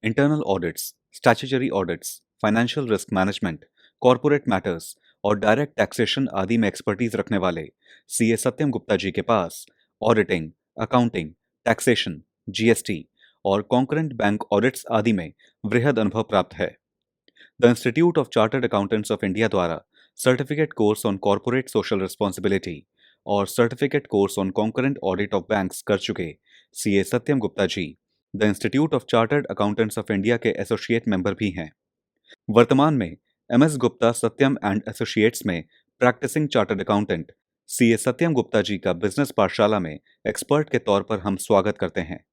Internal audits, statutory audits, financial risk management, corporate matters और direct taxation आदि में expertise रखने वाले सीए सत्यम गुप्ता जी के पास ऑडिटिंग, अकाउंटिंग, टैक्सेशन, जीएसटी और कॉन्करेंट बैंक ऑडिट्स आदि में वृहद अनुभव प्राप्त है। The Institute of Chartered Accountants of India द्वारा certificate course on corporate social responsibility और certificate course on concurrent audit of banks कर चुके CA Satyam Gupta ji the Institute of Chartered Accountants of India के एसोसिएट मेंबर भी हैं। वर्तमान में MS Gupta Satyam and associates में practising chartered accountant CA Satyam Gupta जी का बिजनेस पाठशाला में एक्सपर्ट के तौर पर हम स्वागत करते हैं।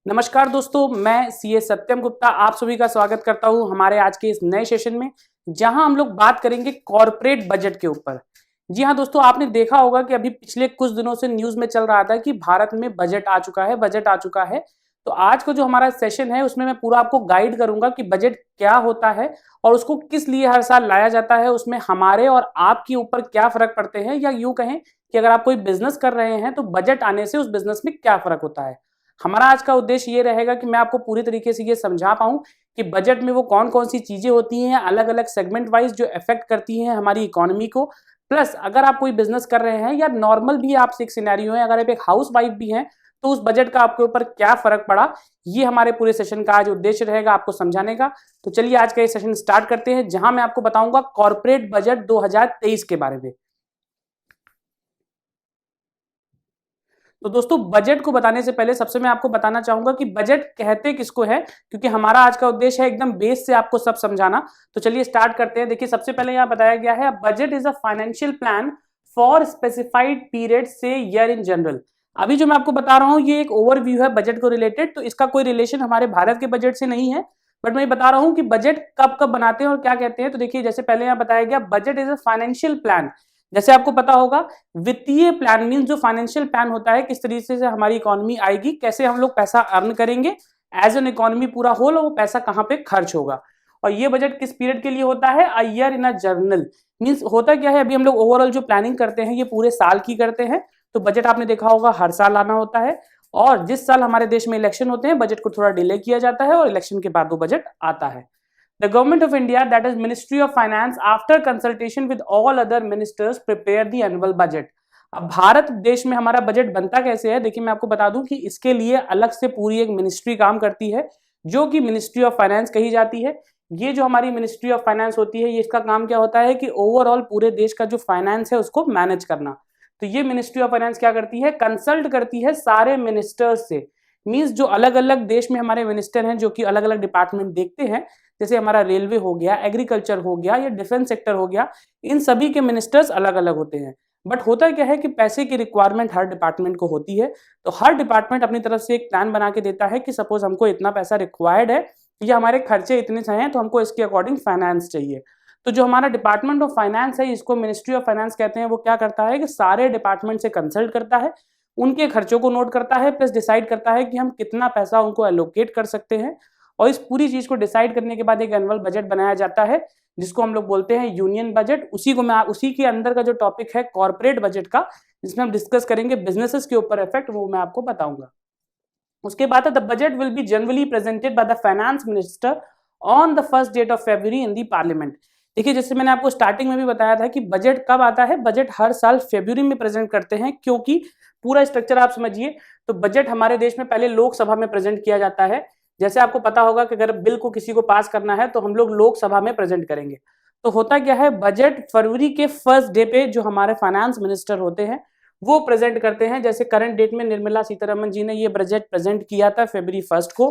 नमस्कार दोस्तों, मैं सीए सत्यम गुप्ता आप सभी का स्वागत करता हूं हमारे आज के इस नए सेशन में, जहां हम लोग बात करेंगे कॉर्पोरेट बजट के ऊपर। जी हां दोस्तों, आपने देखा होगा कि अभी पिछले कुछ दिनों से न्यूज में चल रहा था कि भारत में बजट आ चुका है। तो आज का जो हमारा सेशन है उसमें मैं पूरा आपको गाइड करूंगा कि बजट क्या होता है और उसको किस लिए हर साल लाया जाता है, उसमें हमारे और आपके ऊपर क्या फर्क पड़ते हैं, या यूं कहें कि अगर आप कोई बिजनेस कर रहे हैं तो बजट आने से उस बिजनेस में क्या फर्क होता है। हमारा आज का उद्देश्य ये रहेगा कि मैं आपको पूरी तरीके से ये समझा पाऊं कि बजट में वो कौन कौन सी चीजें होती हैं अलग अलग सेगमेंट वाइज जो इफेक्ट करती हैं हमारी इकोनॉमी को। प्लस अगर आप कोई बिजनेस कर रहे हैं या नॉर्मल भी आप एक सिनेरियो है, अगर आप एक हाउस वाइफ भी हैं, तो उस बजट का आपके ऊपर क्या फर्क पड़ा, ये हमारे पूरे सेशन का आज उद्देश्य रहेगा आपको समझाने का। तो चलिए आज का ये सेशन स्टार्ट करते हैं, जहां मैं आपको बताऊंगा कॉर्पोरेट बजट 2023 के बारे में। तो दोस्तों, बजट को बताने से पहले सबसे मैं आपको बताना चाहूंगा कि बजट कहते किसको है, क्योंकि हमारा आज का उद्देश्य है एकदम बेस से आपको सब समझाना। तो चलिए स्टार्ट करते हैं। देखिए, सबसे पहले यहां बताया गया है budget is a financial plan for specified period से ईयर इन जनरल। अभी जो मैं आपको बता रहा हूं ये एक ओवरव्यू है बजट को रिलेटेड, तो इसका कोई रिलेशन हमारे भारत के बजट से नहीं है, बट मैं बता रहा हूं कि बजट कब कब बनाते हैं और क्या कहते हैं। तो देखिए, जैसे पहले यहां बताया गया budget is a financial plan. जैसे आपको पता होगा, वित्तीय प्लान मीन जो फाइनेंशियल प्लान होता है, किस तरीके से हमारी इकोनॉमी आएगी, कैसे हम लोग पैसा अर्न करेंगे एज एन इकोनॉमी पूरा होल, और वो पैसा कहां पे खर्च होगा। और ये बजट किस पीरियड के लिए होता है, a year in a journal. Means होता क्या है, अभी हम लोग ओवरऑल जो प्लानिंग करते हैं ये पूरे साल की करते हैं। तो बजट आपने देखा होगा हर साल आना होता है, और जिस साल हमारे देश में इलेक्शन होते हैं बजट को थोड़ा डिले किया जाता है और इलेक्शन के बाद वो बजट आता है। The Government of India, that is Ministry of Finance, after consultation with all other ministers, prepare the annual budget. अब भारत देश में हमारा बजट बनता कैसे है, देखिए मैं आपको बता दूं कि इसके लिए अलग से पूरी एक मिनिस्ट्री काम करती है, जो कि मिनिस्ट्री ऑफ फाइनेंस कही जाती है। ये जो हमारी मिनिस्ट्री ऑफ फाइनेंस होती है, ये इसका काम क्या होता है कि ओवरऑल पूरे देश का जो फाइनेंस है उसको मैनेज करना। तो ये मिनिस्ट्री ऑफ फाइनेंस क्या करती है, कंसल्ट करती है सारे मिनिस्टर्स से। मीन्स जो अलग अलग देश में हमारे मिनिस्टर हैं जो कि अलग अलग डिपार्टमेंट देखते हैं, जैसे हमारा रेलवे हो गया, एग्रीकल्चर हो गया, या डिफेंस सेक्टर हो गया, इन सभी के मिनिस्टर्स अलग अलग होते हैं। बट होता क्या है कि पैसे की रिक्वायरमेंट हर डिपार्टमेंट को होती है, तो हर डिपार्टमेंट अपनी तरफ से एक प्लान बना के देता है कि सपोज हमको इतना पैसा रिक्वायर्ड है, या हमारे खर्चे इतने से हैं, तो हमको इसके अकॉर्डिंग फाइनेंस चाहिए। तो जो हमारा डिपार्टमेंट ऑफ फाइनेंस है, इसको मिनिस्ट्री ऑफ फाइनेंस कहते हैं, वो क्या करता है कि सारे डिपार्टमेंट से कंसल्ट करता है, उनके खर्चों को नोट करता है, प्लस डिसाइड करता है कि हम कितना पैसा उनको एलोकेट कर सकते हैं। और इस पूरी चीज को डिसाइड करने के बाद एक एनुअल बजट बनाया जाता है, जिसको हम लोग बोलते हैं यूनियन बजट। उसी के अंदर का जो टॉपिक है कॉर्पोरेट बजट का, जिसमें हम डिस्कस करेंगे बिजनेसेस के ऊपर इफेक्ट, वो मैं आपको बताऊंगा। उसके बाद है the budget will be generally presented by the finance minister on the first date of February in the parliament. देखिए, जैसे मैंने आपको स्टार्टिंग में भी बताया था कि बजट कब आता है, बजट हर साल फरवरी में प्रेजेंट करते हैं, क्योंकि पूरा स्ट्रक्चर आप समझिए। तो बजट हमारे देश में पहले लोकसभा में प्रेजेंट किया जाता है। जैसे आपको पता होगा कि अगर बिल को किसी को पास करना है तो हम लोग लोकसभा में प्रेजेंट करेंगे। तो होता क्या है, बजट फरवरी के फर्स्ट डे पे जो हमारे फाइनेंस मिनिस्टर होते हैं वो प्रेजेंट करते हैं। जैसे करंट डेट में निर्मला सीतारमण जी ने ये बजट प्रेजेंट किया था फरवरी 1 को।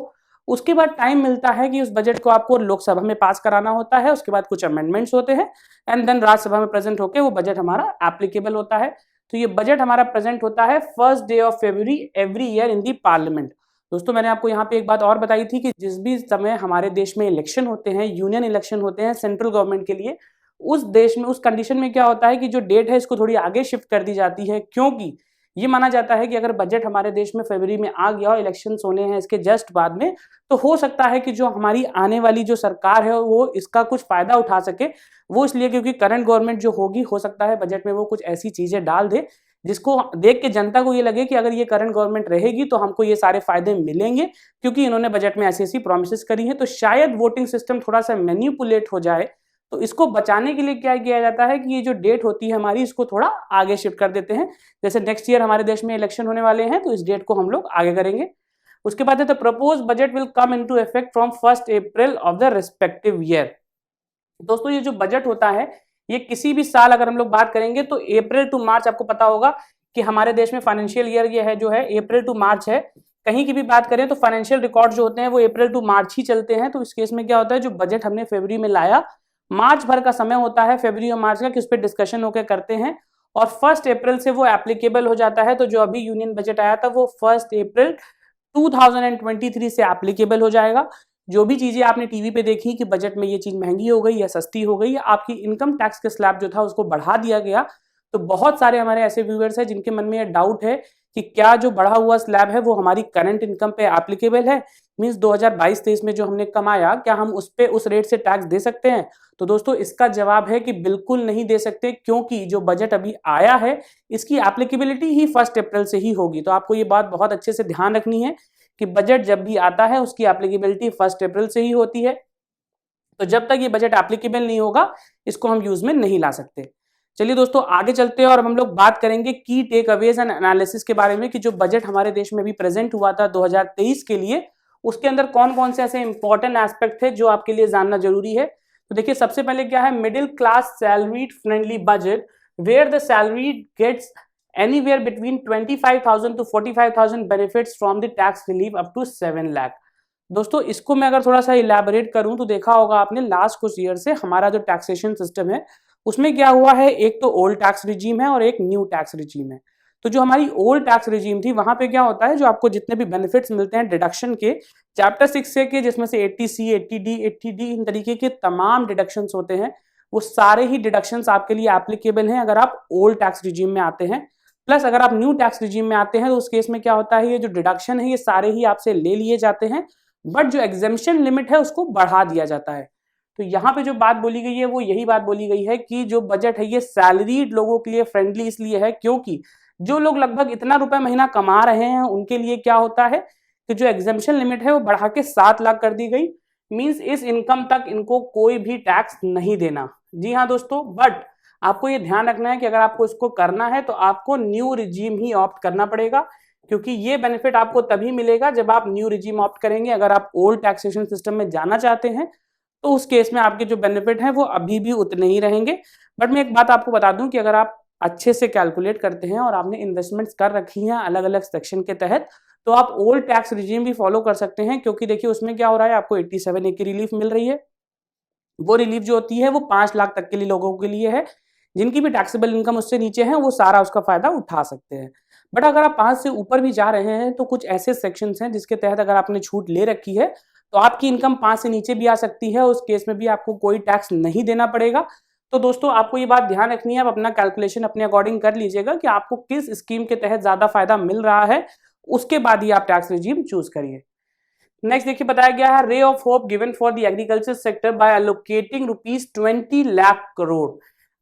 उसके बाद टाइम मिलता है कि उस बजट को आपको लोकसभा में पास कराना होता है, उसके बाद कुछ अमेंडमेंट्स होते हैं, एंड देन राज्यसभा में प्रेजेंट होकर वो बजट हमारा एप्लीकेबल होता है। तो ये बजट हमारा प्रेजेंट होता है first day of February every year in the parliament. दोस्तों, मैंने आपको यहाँ पे एक बात और बताई थी कि जिस भी समय हमारे देश में इलेक्शन होते हैं, यूनियन इलेक्शन होते हैं सेंट्रल गवर्नमेंट के लिए, उस देश में उस कंडीशन में क्या होता है कि जो डेट है इसको थोड़ी आगे शिफ्ट कर दी जाती है, क्योंकि ये माना जाता है कि अगर बजट हमारे देश में फरवरी में आ गया और इलेक्शंस होने हैं इसके जस्ट बाद में, तो हो सकता है कि जो हमारी आने वाली जो सरकार है वो इसका कुछ फायदा उठा सके। वो इसलिए क्योंकि करंट गवर्नमेंट जो होगी, हो सकता है बजट में वो कुछ ऐसी चीजें डाल दे जिसको देख के जनता को ये लगे कि अगर ये करंट गवर्नमेंट रहेगी तो हमको ये सारे फायदे मिलेंगे, क्योंकि इन्होंने बजट में ऐसी ऐसी प्रॉमिसेस करी है। तो शायद वोटिंग सिस्टम थोड़ा सा मैनिपुलेट हो जाए, तो इसको बचाने के लिए क्या किया जाता है कि ये जो डेट होती है हमारी, इसको थोड़ा आगे शिफ्ट कर देते हैं। जैसे नेक्स्ट ईयर हमारे देश में इलेक्शन होने वाले हैं, तो इस डेट को हम लोग आगे करेंगे। उसके बाद है the propose budget will come into effect from 1 April of the respective year. दोस्तों ये जो बजट होता है ये किसी भी साल अगर हम लोग बात करेंगे तो अप्रैल टू मार्च, आपको पता होगा कि हमारे देश में फाइनेंशियल ईयर ये है जो है अप्रैल टू मार्च है। कहीं की भी बात करें तो फाइनेंशियल रिकॉर्ड जो होते हैं वो अप्रैल टू मार्च ही चलते हैं। तो इस केस में क्या होता है, जो बजट हमने फरवरी में लाया, मार्च भर का समय होता है फरवरी और मार्च का कि उस पर डिस्कशन होकर करते हैं और 1 अप्रैल से वो एप्लीकेबल हो जाता है। तो जो अभी यूनियन बजट आया था वो 1 अप्रैल 2023 से एप्लीकेबल हो जाएगा। जो भी चीजें आपने टीवी पे देखी कि बजट में ये चीज महंगी हो गई या सस्ती हो गई या आपकी इनकम टैक्स के स्लैब जो था उसको बढ़ा दिया गया, तो बहुत सारे हमारे ऐसे व्यूअर्स हैं जिनके मन में ये डाउट है कि क्या जो बढ़ा हुआ स्लैब है वो हमारी करंट इनकम पे एप्लीकेबल है, मींस 2022-23 में जो हमने कमाया क्या हम उस पे उस रेट से टैक्स दे सकते हैं। तो दोस्तों इसका जवाब है कि बिल्कुल नहीं दे सकते, क्योंकि जो बजट अभी आया है इसकी एप्लीकेबिलिटी ही 1 अप्रैल से ही होगी। तो आपको ये बात बहुत अच्छे से ध्यान रखनी है कि बजट जब भी आता है उसकी एप्लीकेबिलिटी 1 अप्रैल से ही होती है। तो जब तक ये बजट एप्लीकेबल नहीं होगा इसको हम यूज में नहीं ला सकते। चलिए दोस्तों आगे चलते हैं और हम लोग बात करेंगे की टेक अवेज एंड एनालिसिस के बारे में कि जो बजट हमारे देश में भी प्रेजेंट हुआ था 2023 के लिए, उसके अंदर कौन कौन से ऐसे इंपॉर्टेंट एस्पेक्ट थे जो आपके लिए जानना जरूरी है। तो देखिए सबसे पहले क्या है, middle class salaried friendly budget where the salary gets anywhere between 25,000 to 45,000 benefits from the tax relief up to 7 lakh। दोस्तों इसको मैं अगर थोड़ा सा इलेबोरेट करूं तो देखा होगा आपने लास्ट कुछ ईयर से हमारा जो टैक्सेशन सिस्टम है उसमें क्या हुआ है, एक तो ओल्ड टैक्स रिजीम है और एक न्यू टैक्स रिजीम है। तो जो हमारी ओल्ड टैक्स रिजीम थी वहां पे क्या होता है, जो आपको जितने भी बेनिफिट्स मिलते हैं डिडक्शन के चैप्टर 6 से के, जिसमें से 80C 80D 80D इन तरीके के तमाम डिडक्शंस होते हैं, वो सारे ही डिडक्शंस आपके लिए एप्लीकेबल हैं अगर आप ओल्ड टैक्स रिजीम में आते हैं। प्लस अगर आप न्यू टैक्स रिजीम में आते हैं तो उस केस में क्या होता है, ये जो डिडक्शन है ये सारे ही आपसे ले लिए जाते हैं, बट जो एग्जेम्पशन लिमिट है उसको बढ़ा दिया जाता है। तो यहाँ पे जो बात बोली गई है वो यही बात बोली गई है कि जो बजट है ये सैलरीड लोगों के लिए फ्रेंडली इसलिए है क्योंकि जो लोग लगभग इतना रुपए महीना कमा रहे हैं उनके लिए क्या होता है कि जो एग्जेम्पशन लिमिट है वो बढ़ा के 7 लाख कर दी गई। मींस इस इनकम तक इनको कोई भी टैक्स नहीं देना। जी हाँ दोस्तों, बट आपको ये ध्यान रखना है कि अगर आपको इसको करना है तो आपको न्यू रिजीम ही ऑप्ट करना पड़ेगा, क्योंकि ये बेनिफिट आपको तभी मिलेगा जब आप न्यू रिजीम ऑप्ट करेंगे। अगर आप ओल्ड टैक्सेशन सिस्टम में जाना चाहते हैं तो उस केस में आपके जो बेनिफिट हैं वो अभी भी उतने ही रहेंगे। बट मैं एक बात आपको बता दूं कि अगर आप अच्छे से कैलकुलेट करते हैं और आपने इन्वेस्टमेंट्स कर रखी हैं अलग अलग सेक्शन के तहत, तो आप ओल्ड टैक्स रिजीम भी फॉलो कर सकते हैं, क्योंकि देखिए उसमें क्या हो रहा है, आपको 87A की रिलीफ मिल रही है। वो रिलीफ जो होती है वो 5 लाख तक के लिए लोगों के लिए है, जिनकी भी टैक्सेबल इनकम उससे नीचे है वो सारा उसका फायदा उठा सकते हैं। बट अगर आप 5 से ऊपर भी जा रहे हैं तो कुछ ऐसे सेक्शंस हैं जिसके तहत अगर आपने छूट ले रखी है तो आपकी इनकम 5 से नीचे भी आ सकती है, उस केस में भी आपको कोई टैक्स नहीं देना पड़ेगा। तो दोस्तों आपको ये बात ध्यान रखनी है, आप अपना कैलकुलेशन अपने अकॉर्डिंग कर लीजिएगा कि आपको किस स्कीम के तहत ज्यादा फायदा मिल रहा है, उसके बाद ही आप टैक्स रिजीम चूज करिए। नेक्स्ट देखिए बताया गया है, ray of hope given for the agriculture sector bye allocating ₹20 lakh crore.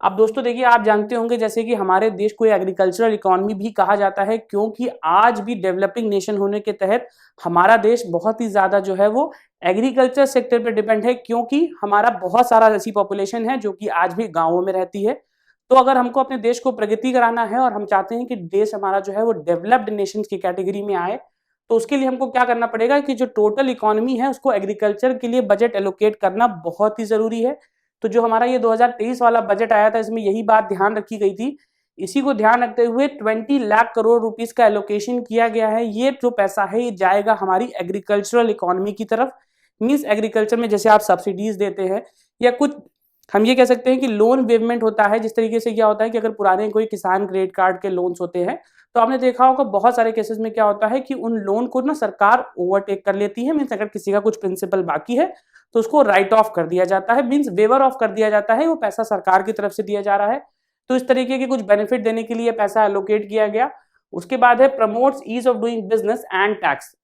अब दोस्तों देखिए आप जानते होंगे जैसे कि हमारे देश को एग्रीकल्चरल इकोनॉमी भी कहा जाता है, क्योंकि आज भी डेवलपिंग नेशन होने के तहत हमारा देश बहुत ही ज्यादा जो है वो एग्रीकल्चर सेक्टर पे डिपेंड है, क्योंकि हमारा बहुत सारा ऐसी पॉपुलेशन है जो कि आज भी गांवों में रहती है। तो अगर हमको अपने देश को प्रगति कराना है और हम चाहते हैं कि देश हमारा जो है वो डेवलप्ड नेशन की कैटेगरी में आए, तो उसके लिए हमको क्या करना पड़ेगा कि जो टोटल इकोनॉमी है उसको एग्रीकल्चर के लिए बजट एलोकेट करना बहुत ही जरूरी है। तो जो हमारा ये 2023 वाला बजट आया था इसमें यही बात ध्यान रखी गई थी। इसी को ध्यान रखते हुए 20 लाख करोड़ रुपीस का एलोकेशन किया गया है। ये जो पैसा है ये जाएगा हमारी एग्रीकल्चरल इकोनॉमी की तरफ। मींस एग्रीकल्चर में जैसे आप सब्सिडीज देते हैं या कुछ हम ये कह सकते हैं कि लोन वेवमेंट होता है, जिस तरीके से क्या होता है कि अगर पुराने कोई किसान क्रेडिट कार्ड के लोन्स होते हैं तो आपने देखा होगा बहुत सारे केसेस में क्या होता है कि उन लोन को ना सरकार ओवरटेक कर लेती है। मीन्स अगर किसी का कुछ प्रिंसिपल बाकी है तो उसको राइट ऑफ कर दिया जाता है, मीन्स वेवर ऑफ कर दिया जाता है, वो पैसा सरकार की तरफ से दिया जा रहा है। तो इस तरीके के कुछ बेनिफिट देने के लिए पैसा एलोकेट किया गया। उसके बाद है promotes ease of doing business and tax.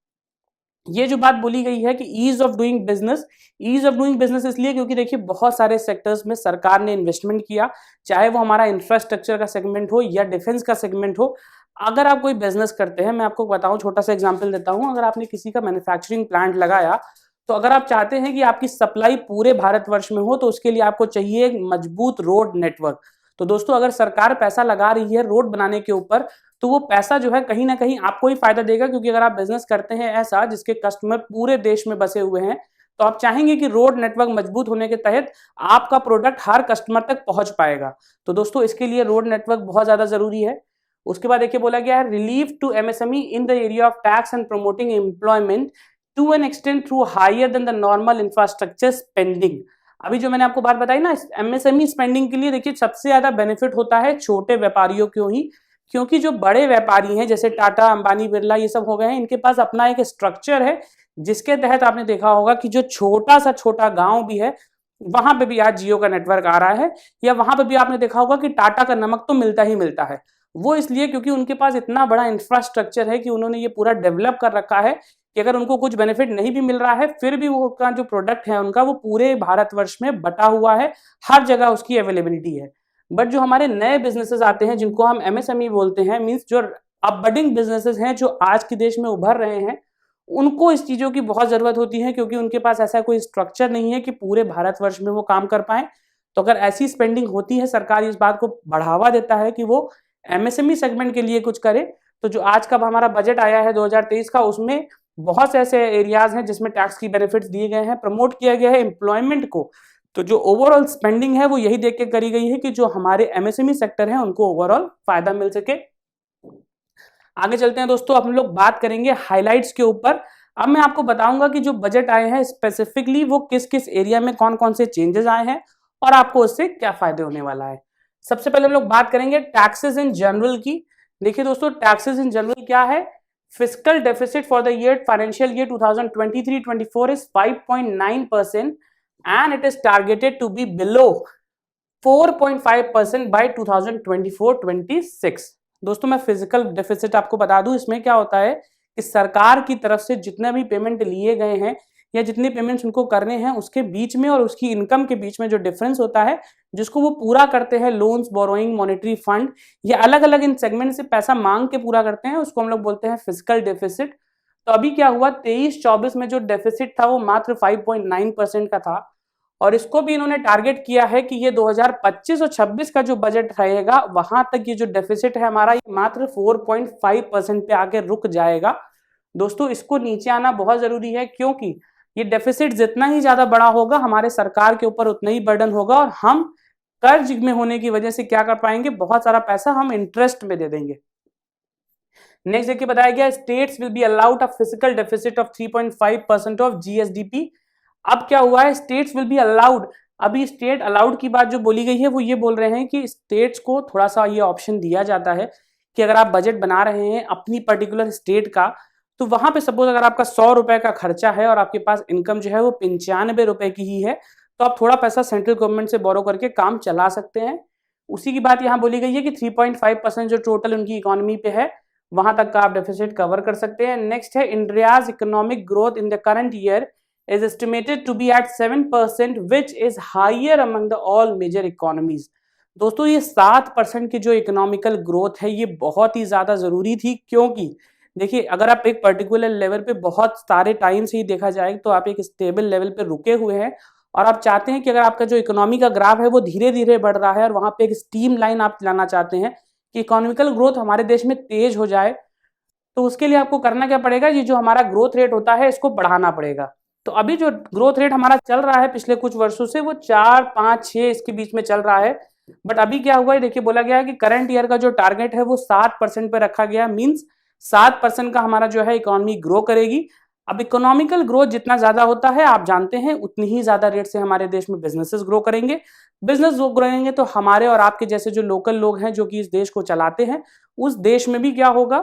ये जो बात बोली गई है कि ease of doing business, ease of doing business इसलिए क्योंकि देखिए बहुत सारे सेक्टर्स में सरकार ने इन्वेस्टमेंट किया, चाहे वो हमारा इंफ्रास्ट्रक्चर का सेगमेंट हो या डिफेंस का सेगमेंट हो। अगर आप कोई बिजनेस करते हैं, मैं आपको बताऊं, छोटा सा एग्जांपल देता हूं, अगर आपने किसी का मैन्युफैक्चरिंग प्लांट लगाया, तो अगर आप चाहते हैं कि आपकी सप्लाई पूरे भारतवर्ष में हो, तो उसके लिए आपको चाहिए एक मजबूत रोड नेटवर्क। तो दोस्तों अगर सरकार पैसा लगा रही है रोड बनाने के ऊपर, तो वो पैसा जो है कहीं ना कहीं आपको ही फायदा देगा, क्योंकि अगर आप बिजनेस करते हैं ऐसा जिसके कस्टमर पूरे देश में बसे हुए हैं, तो आप चाहेंगे कि रोड नेटवर्क मजबूत होने के तहत आपका प्रोडक्ट हर कस्टमर तक पहुंच पाएगा। तो दोस्तों इसके लिए रोड नेटवर्क बहुत ज्यादा जरूरी है। उसके बाद देखिए बोला गया है relief to MSME in the area of tax and promoting employment to an extent through higher than the normal infrastructure spending. अभी जो मैंने आपको बात बताई ना, एमएसएमई स्पेंडिंग के लिए देखिए सबसे ज्यादा बेनिफिट होता है छोटे व्यापारियों को ही, क्योंकि जो बड़े व्यापारी हैं जैसे टाटा, अंबानी, बिरला, ये सब हो गए हैं, इनके पास अपना एक स्ट्रक्चर है जिसके तहत आपने देखा होगा कि जो छोटा गांव भी है वहां पे भी आज जियो का नेटवर्क आ रहा है, या वहां पे भी आपने देखा होगा कि टाटा का नमक तो मिलता ही मिलता है। वो इसलिए क्योंकि उनके पास इतना बड़ा इंफ्रास्ट्रक्चर है कि उन्होंने ये पूरा डेवलप कर रखा है कि अगर उनको कुछ बेनिफिट नहीं भी मिल रहा है, फिर भी वो का जो प्रोडक्ट है उनका वो पूरे भारतवर्ष में बटा हुआ है, हर जगह उसकी अवेलेबिलिटी है। बट जो हमारे नए बिजनेसेस आते हैं जिनको हम एमएसएमई बोलते हैं, मींस जो अपबडिंग बिजनेसेस हैं जो आज के देश में उभर रहे हैं, उनको इस चीजों की बहुत जरूरत होती है, क्योंकि उनके पास ऐसा कोई स्ट्रक्चर नहीं है कि पूरे भारतवर्ष में वो काम कर पाए। तो अगर ऐसी स्पेंडिंग होती है, सरकार इस बात को बढ़ावा देता है कि वो एमएसएमई सेगमेंट के लिए कुछ करे। तो जो आज का हमारा बजट आया है 2023 का, उसमें बहुत से ऐसे एरियाज हैं जिसमें टैक्स की बेनिफिट्स दिए गए हैं, प्रमोट किया गया है एम्प्लॉयमेंट को। तो जो ओवरऑल स्पेंडिंग है वो यही देख के करी गई है कि जो हमारे एमएसएमई सेक्टर है उनको ओवरऑल फायदा मिल सके। आगे चलते हैं दोस्तों, अब हम लोग बात करेंगे हाइलाइट्स के ऊपर। अब मैं आपको बताऊंगा कि जो बजट आए हैं स्पेसिफिकली वो किस किस एरिया में कौन कौन से चेंजेस आए हैं और आपको उससे क्या फायदे होने वाला है। सबसे पहले हम लोग बात करेंगे टैक्सेस इन जनरल की। देखिए दोस्तों, टैक्सेस इन जनरल क्या है? Fiscal deficit for the year financial year 2023-24 is 5.9% and it is targeted to be below 4.5% by 2024-26। दोस्तों मैं फिजिकल डेफिसिट आपको बता दूं, इसमें क्या होता है कि सरकार की तरफ से जितने भी पेमेंट लिए गए हैं या जितने पेमेंट्स उनको करने हैं उसके बीच में और उसकी इनकम के बीच में जो डिफरेंस होता है, जिसको वो पूरा करते हैं, लोन्स, बोरोइंग, मॉनेटरी फंड, ये अलग अलग इन सेगमेंट से पैसा मांग के पूरा करते हैं, उसको हम लोग बोलते हैं फिजिकल डेफिसिट। तो अभी क्या हुआ, 23-24 में जो डेफिसिट था वो मात्र 5.9% का था, और इसको भी इन्होंने टारगेट किया है कि ये 2025 और 26 का जो बजट रहेगा वहां तक ये जो डेफिसिट है हमारा ये मात्र 4.5% पे आके रुक जाएगा। दोस्तों इसको नीचे आना बहुत जरूरी है, क्योंकि ये डेफिसिट जितना ही ज्यादा बड़ा होगा हमारे सरकार के ऊपर उतना ही बर्डन होगा, और हम कर्ज में होने की वजह से क्या कर पाएंगे, बहुत सारा पैसा हम इंटरेस्ट में दे देंगे। नेक्स्ट देखिए बताया गया states will be allowed a physical deficit of 3.5% of GSDP. अब क्या हुआ है, स्टेट्स विल बी अलाउड। अभी स्टेट अलाउड की बात जो बोली गई है वो ये बोल रहे हैं कि स्टेट्स को थोड़ा सा ये ऑप्शन दिया जाता है कि अगर आप बजट बना रहे हैं अपनी पर्टिकुलर स्टेट का, तो वहां पे सपोज अगर आपका 100 रुपए का खर्चा है और आपके पास इनकम जो है वो 95 रुपए की ही है, तो आप थोड़ा पैसा सेंट्रल गवर्नमेंट से बोरो करके काम चला सकते हैं। उसी की बात यहाँ बोली गई है कि 3.5% जो टोटल उनकी इकोनॉमी पे है वहां तक का आप डेफिसिट कवर कर सकते हैं। नेक्स्ट है India's economic growth in the current year is estimated to be at 7%, which is higher among the all major economies। दोस्तों ये 7% की जो इकोनॉमिकल ग्रोथ है ये बहुत ही ज्यादा जरूरी थी, क्योंकि देखिए अगर आप एक पर्टिकुलर लेवल पे बहुत सारे टाइम से ही देखा जाए तो आप एक स्टेबल लेवल पे रुके हुए हैं, और आप चाहते हैं कि अगर आपका जो इकोनॉमी का ग्राफ है वो धीरे धीरे बढ़ रहा है और वहां पे एक स्टीम लाइन आप लाना चाहते हैं कि इकोनॉमिकल ग्रोथ हमारे देश में तेज हो जाए, तो उसके लिए आपको करना क्या पड़ेगा, ये जो हमारा ग्रोथ रेट होता है इसको बढ़ाना पड़ेगा। तो अभी जो ग्रोथ रेट हमारा चल रहा है पिछले कुछ वर्षों से वो 4, 5, 6 इसके बीच में चल रहा है। बट अभी क्या हुआ है, देखिए बोला गया है कि करंट ईयर का जो टारगेट है वो 7% पे रखा गया, मींस 7% का हमारा जो है इकोनॉमी ग्रो करेगी। अब इकोनॉमिकल ग्रोथ जितना ज्यादा होता है आप जानते हैं उतनी ही ज्यादा रेट से हमारे देश में बिजनेसेस ग्रो करेंगे। बिजनेस ग्रो करेंगे तो हमारे और आपके जैसे जो लोकल लोग हैं जो कि इस देश को चलाते हैं, उस देश में भी क्या होगा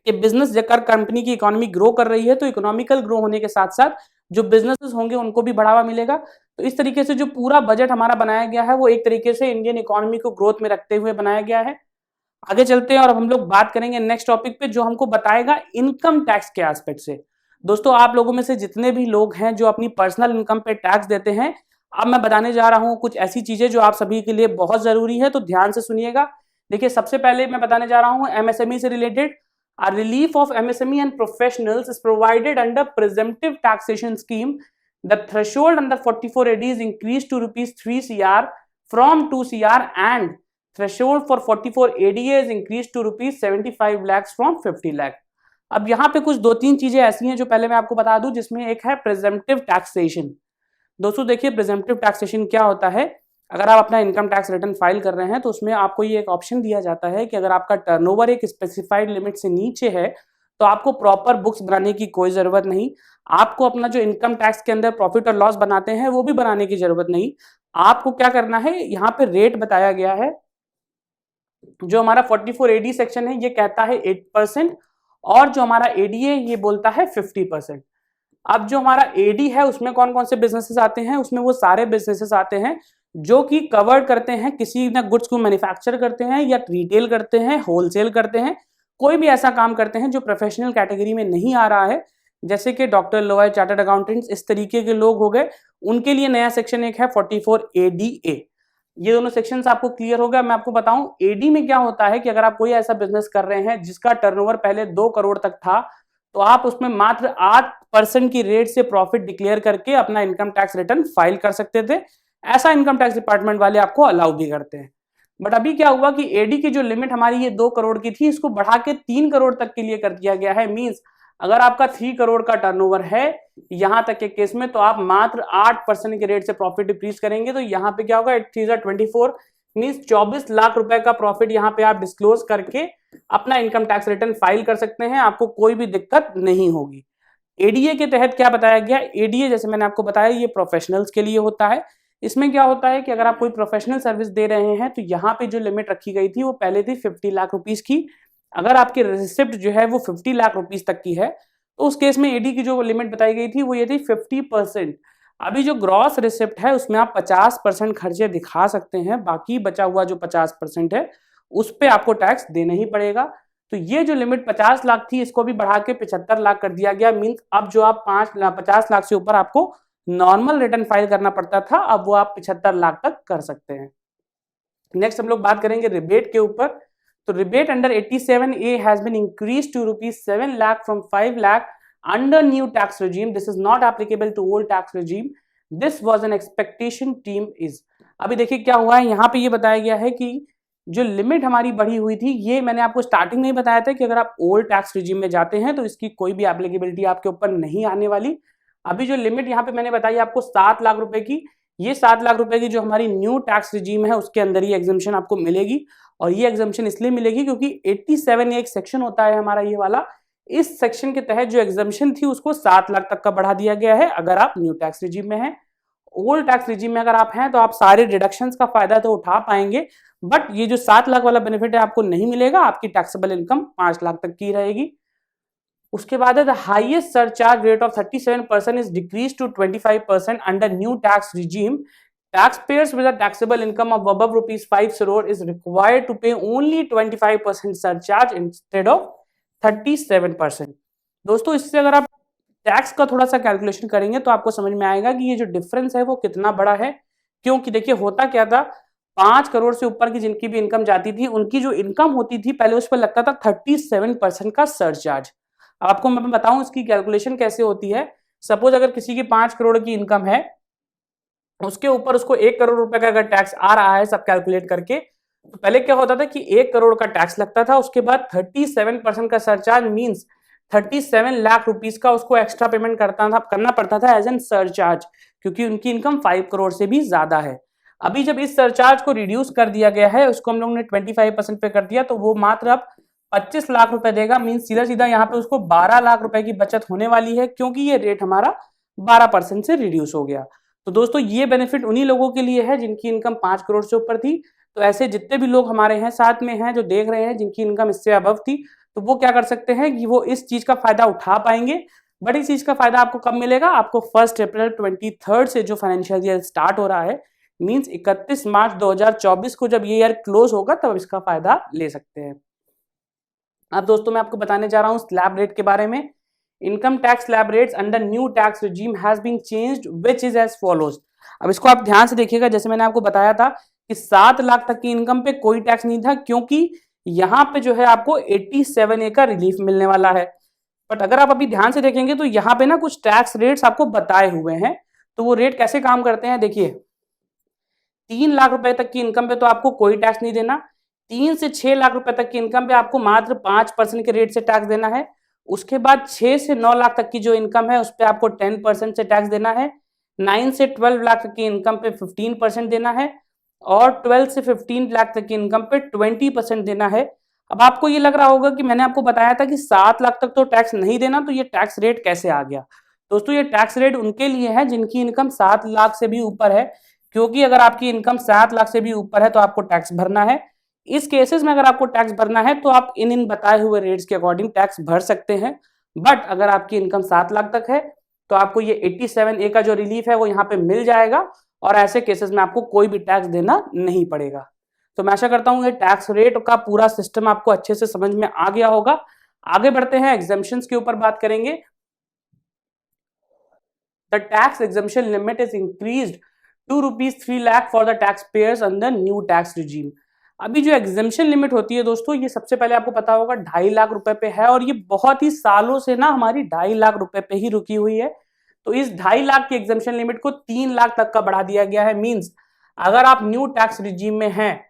कि बिजनेस जब कंपनी की इकोनॉमी ग्रो कर रही है तो इकोनॉमिकल ग्रो होने के साथ साथ जो बिजनेसेस होंगे उनको भी बढ़ावा मिलेगा। तो इस तरीके से जो पूरा बजट हमारा बनाया गया है वो एक तरीके से इंडियन इकोनॉमी को ग्रोथ में रखते हुए बनाया गया है। आगे चलते हैं और अब हम लोग बात करेंगे नेक्स्ट टॉपिक पे, जो हमको बताएगा इनकम टैक्स के एस्पेक्ट से। दोस्तों आप लोगों में से जितने भी लोग हैं जो अपनी पर्सनल इनकम पे टैक्स देते हैं, अब मैं बताने जा रहा हूं कुछ ऐसी चीजें जो आप सभी के लिए बहुत जरूरी है, तो ध्यान से सुनिएगा। देखिए सबसे पहले मैं बताने जा रहा हूं एमएसएमई से related. A relief of MSME and professionals is provided under presumptive taxation scheme. The threshold under 44AD is increased to rupees 3 CR from 2 CR and threshold for 44ADA is increased to rupees 75 lakhs from 50 lakh. अब यहाँ पे कुछ दो तीन चीजें ऐसी हैं जो पहले मैं आपको बता दूं, जिसमें एक है प्रिजम्पटिव टैक्सेशन। दोस्तों देखिए प्रिजम्पटिव टैक्सेशन क्या होता है। अगर आप अपना इनकम टैक्स रिटर्न फाइल कर रहे हैं तो उसमें आपको ये एक ऑप्शन दिया जाता है कि अगर आपका टर्नओवर एक स्पेसिफाइड लिमिट से नीचे है तो आपको प्रॉपर बुक्स बनाने की कोई जरूरत नहीं। आपको अपना जो इनकम टैक्स के अंदर प्रॉफिट और लॉस बनाते हैं वो भी बनाने की जरूरत नहीं। आपको क्या करना है, यहाँ पे रेट बताया गया है। जो हमारा 44AD सेक्शन है ये कहता है 8% और जो हमारा एडीए ये बोलता है 50%। अब जो हमारा एडी है उसमें कौन कौन से बिजनेसेस आते हैं, उसमें वो सारे बिजनेसेस आते हैं जो कि कवर करते हैं, किसी न गुड्स को मैन्युफैक्चर करते हैं या रिटेल करते हैं, होलसेल करते हैं, कोई भी ऐसा काम करते हैं जो प्रोफेशनल कैटेगरी में नहीं आ रहा है, जैसे कि डॉक्टर, लॉयर, चार्टर्ड अकाउंटेंट्स, इस तरीके के लोग हो गए। उनके लिए नया सेक्शन एक है 44ADA। ये दोनों सेक्शंस आपको क्लियर हो गया। मैं आपको बताऊं एडी में क्या होता है कि अगर आप कोई ऐसा बिजनेस कर रहे हैं जिसका टर्नओवर पहले 2 करोड़ तक था, तो आप उसमें मात्र 8% की रेट से प्रॉफिट डिक्लेयर करके अपना इनकम टैक्स रिटर्न फाइल कर सकते थे। ऐसा इनकम टैक्स डिपार्टमेंट वाले आपको अलाउ भी करते हैं। बट अभी क्या हुआ कि एडी की जो लिमिट हमारी ये 2 करोड़ की थी, इसको बढ़ा के 3 करोड़ तक के लिए कर दिया गया है। मींस अगर आपका 3 करोड़ का टर्नओवर है यहां तक के केस में, तो आप मात्र 8% के रेट से प्रॉफिट डिक्रीज करेंगे। तो यहाँ पे क्या होगा, 8×3 = 24 मींस 24 लाख रुपए का प्रॉफिट यहाँ पे आप डिस्क्लोज करके अपना इनकम टैक्स रिटर्न फाइल कर सकते हैं, आपको कोई भी दिक्कत नहीं होगी। एडीए के तहत क्या बताया गया, एडीए जैसे मैंने आपको बताया ये प्रोफेशनल्स के लिए होता है। इसमें क्या होता है कि अगर आप कोई प्रोफेशनल सर्विस दे रहे हैं तो यहाँ पे जो लिमिट रखी गई थी वो पहले थी 50 लाख रुपीस की। अगर आपकी रिसिप्ट जो है वो 50 लाख रुपीस तक की है तो उस केस में एडी की जो लिमिट बताई गई थी वो ये थी 50%। अभी जो ग्रॉस रिसिप्ट है उसमें आप 50% खर्चे दिखा सकते हैं, बाकी बचा हुआ जो 50% है उस पे आपको टैक्स देना ही पड़ेगा। तो ये जो लिमिट 50 लाख थी इसको भी बढ़ा के 75 लाख कर दिया गया। मींस अब जो आप 50 लाख से ऊपर आपको नॉर्मल रिटर्न फाइल करना पड़ता था, अब वो आप 75 लाख तक कर सकते हैं। नेक्स्ट हम लोग बात करेंगे रिबेट के ऊपर। तो rebate under 87A has been increase to ₹7 lakh from 5 lakh under new tax regime. This is not applicable to old tax regime. This was an expectation team is. अभी देखिए क्या हुआ है, यहाँ पे ये बताया गया है कि जो लिमिट हमारी बढ़ी हुई थी, ये मैंने आपको स्टार्टिंग में ही बताया था कि अगर आप ओल्ड टैक्स रिजीम में जाते हैं तो इसकी कोई भी एप्लीकेबिलिटी आपके ऊपर नहीं आने वाली। अभी जो लिमिट यहाँ पे मैंने बताई आपको 7 लाख रुपए की, ये 7 लाख रुपए की जो हमारी न्यू टैक्स रिजीम है उसके अंदर ही एग्जम्पशन आपको मिलेगी। और ये एग्जम्पशन इसलिए मिलेगी क्योंकि 87 एक सेक्शन होता है हमारा ये वाला, इस सेक्शन के तहत जो एग्जम्पशन थी उसको 7 लाख तक का बढ़ा दिया गया है अगर आप न्यू टैक्स रिजीम में हैं। ओल्ड टैक्स रिजीम में अगर आप हैं तो आप सारे डिडक्शंस का फायदा तो उठा पाएंगे, बट ये जो 7 लाख वाला बेनिफिट है आपको नहीं मिलेगा। आपकी टैक्सेबल इनकम 5 लाख तक की रहेगी। उसके बाद है the highest surcharge rate of 37% is decrease to 25% under new tax regime. Taxpayers with a taxable income of above ₹5 crore is required to pay only 25% surcharge instead of 37%। दोस्तों इससे अगर आप टैक्स का थोड़ा सा कैलकुलेशन करेंगे तो आपको समझ में आएगा कि ये जो डिफरेंस है वो कितना बड़ा है। क्योंकि देखिए होता क्या था, 5 करोड़ से ऊपर की जिनकी भी इनकम जाती थी उनकी जो इनकम होती थी पहले उस पर लगता था 37% का सरचार्ज। आपको मैं बताऊं इसकी कैलकुलेशन कैसे होती है। सपोज अगर किसी की 5 करोड़ की इनकम है, उसके ऊपर उसको 1 करोड़ रुपए का अगर टैक्स आ रहा है सब कैलकुलेट करके, तो पहले क्या होता था कि 1 करोड़ का टैक्स लगता था, उसके बाद 37% का सरचार्ज मींस 37 लाख रुपीस का उसको एक्स्ट्रा पेमेंट करना पड़ता था एज एन सरचार्ज, क्योंकि उनकी इनकम 5 करोड़ से भी ज्यादा है। अभी जब इस सरचार्ज को रिड्यूस कर दिया गया है, उसको हम लोग ने 25% पे कर दिया, तो वो मात्र अब 25 लाख रुपए देगा। मींस सीधा सीधा यहाँ पे उसको 12 लाख रुपए की बचत होने वाली है, क्योंकि ये रेट हमारा 12% से रिड्यूस हो गया। तो दोस्तों ये बेनिफिट उन्हीं लोगों के लिए है जिनकी इनकम 5 करोड़ से ऊपर थी। तो ऐसे जितने भी लोग हमारे हैं साथ में हैं जो देख रहे हैं जिनकी इनकम इससे अबव थी, तो वो क्या कर सकते हैं कि वो इस चीज का फायदा उठा पाएंगे। बट इस चीज का फायदा आपको कब मिलेगा, आपको 1 अप्रैल 2023 से जो फाइनेंशियल ईयर स्टार्ट हो रहा है मींस 31 मार्च 2024 को जब ये ईयर क्लोज होगा तब इसका फायदा ले सकते हैं। अब दोस्तों मैं आपको बताने जा रहा हूं स्लैब रेट के बारे में। Income tax slab rates under new tax regime has been changed which is as follows. अब इसको आप ध्यान से देखिएगा, जैसे मैंने आपको बताया था कि 7 लाख तक की इनकम पे कोई टैक्स नहीं था, क्योंकि यहाँ पे जो है आपको 87A का रिलीफ मिलने वाला है। बट अगर आप अभी ध्यान से देखेंगे तो यहाँ पे ना कुछ टैक्स रेट्स आपको बताए हुए हैं। तो वो रेट कैसे काम करते हैं देखिए, 3 लाख रुपए तक की इनकम पे तो आपको कोई टैक्स नहीं देना। 3 से 6 लाख रुपए तक की इनकम पे आपको मात्र 5% के रेट से टैक्स देना है। उसके बाद 6 से 9 लाख तक की जो इनकम है उस पर आपको 10% से टैक्स देना है। 9 से 12 लाख तक की इनकम पे 15% देना है और 12 से 15 लाख तक की इनकम पे 20% देना है। अब आपको ये लग रहा होगा कि मैंने आपको बताया था कि 7 लाख तक तो टैक्स नहीं देना, तो ये टैक्स रेट कैसे आ गया? दोस्तों ये टैक्स रेट उनके लिए है जिनकी इनकम 7 लाख से भी ऊपर है, क्योंकि अगर आपकी इनकम 7 लाख से भी ऊपर है तो आपको टैक्स भरना है। इस केसेस में अगर आपको टैक्स भरना है तो आप इन बताए हुए रेट्स के अकॉर्डिंग टैक्स भर सकते हैं। बट अगर आपकी इनकम 7 लाख तक है तो आपको ये 87A का जो रिलीफ है वो यहाँ पे मिल जाएगा और ऐसे केसेस में आपको कोई भी टैक्स देना नहीं पड़ेगा। तो मैं आशा करता हूँ ये टैक्स रेट का पूरा सिस्टम आपको अच्छे से समझ में आ गया होगा। आगे बढ़ते हैं, एग्जेम्पशंस के ऊपर बात करेंगे। The tax exemption limit is increased to ₹3 lakh for the tax payers under new tax regime. अभी जो एग्जेम्पशन लिमिट होती है दोस्तों, ये सबसे पहले आपको पता होगा 2.5 लाख रुपए पे है और ये बहुत ही सालों से ना हमारी 2.5 लाख रुपए पे ही रुकी हुई है। तो इस 2.5 लाख की एग्जेम्पशन लिमिट को 3 लाख तक का बढ़ा दिया गया है। मींस अगर आप न्यू टैक्स रिजीम में हैं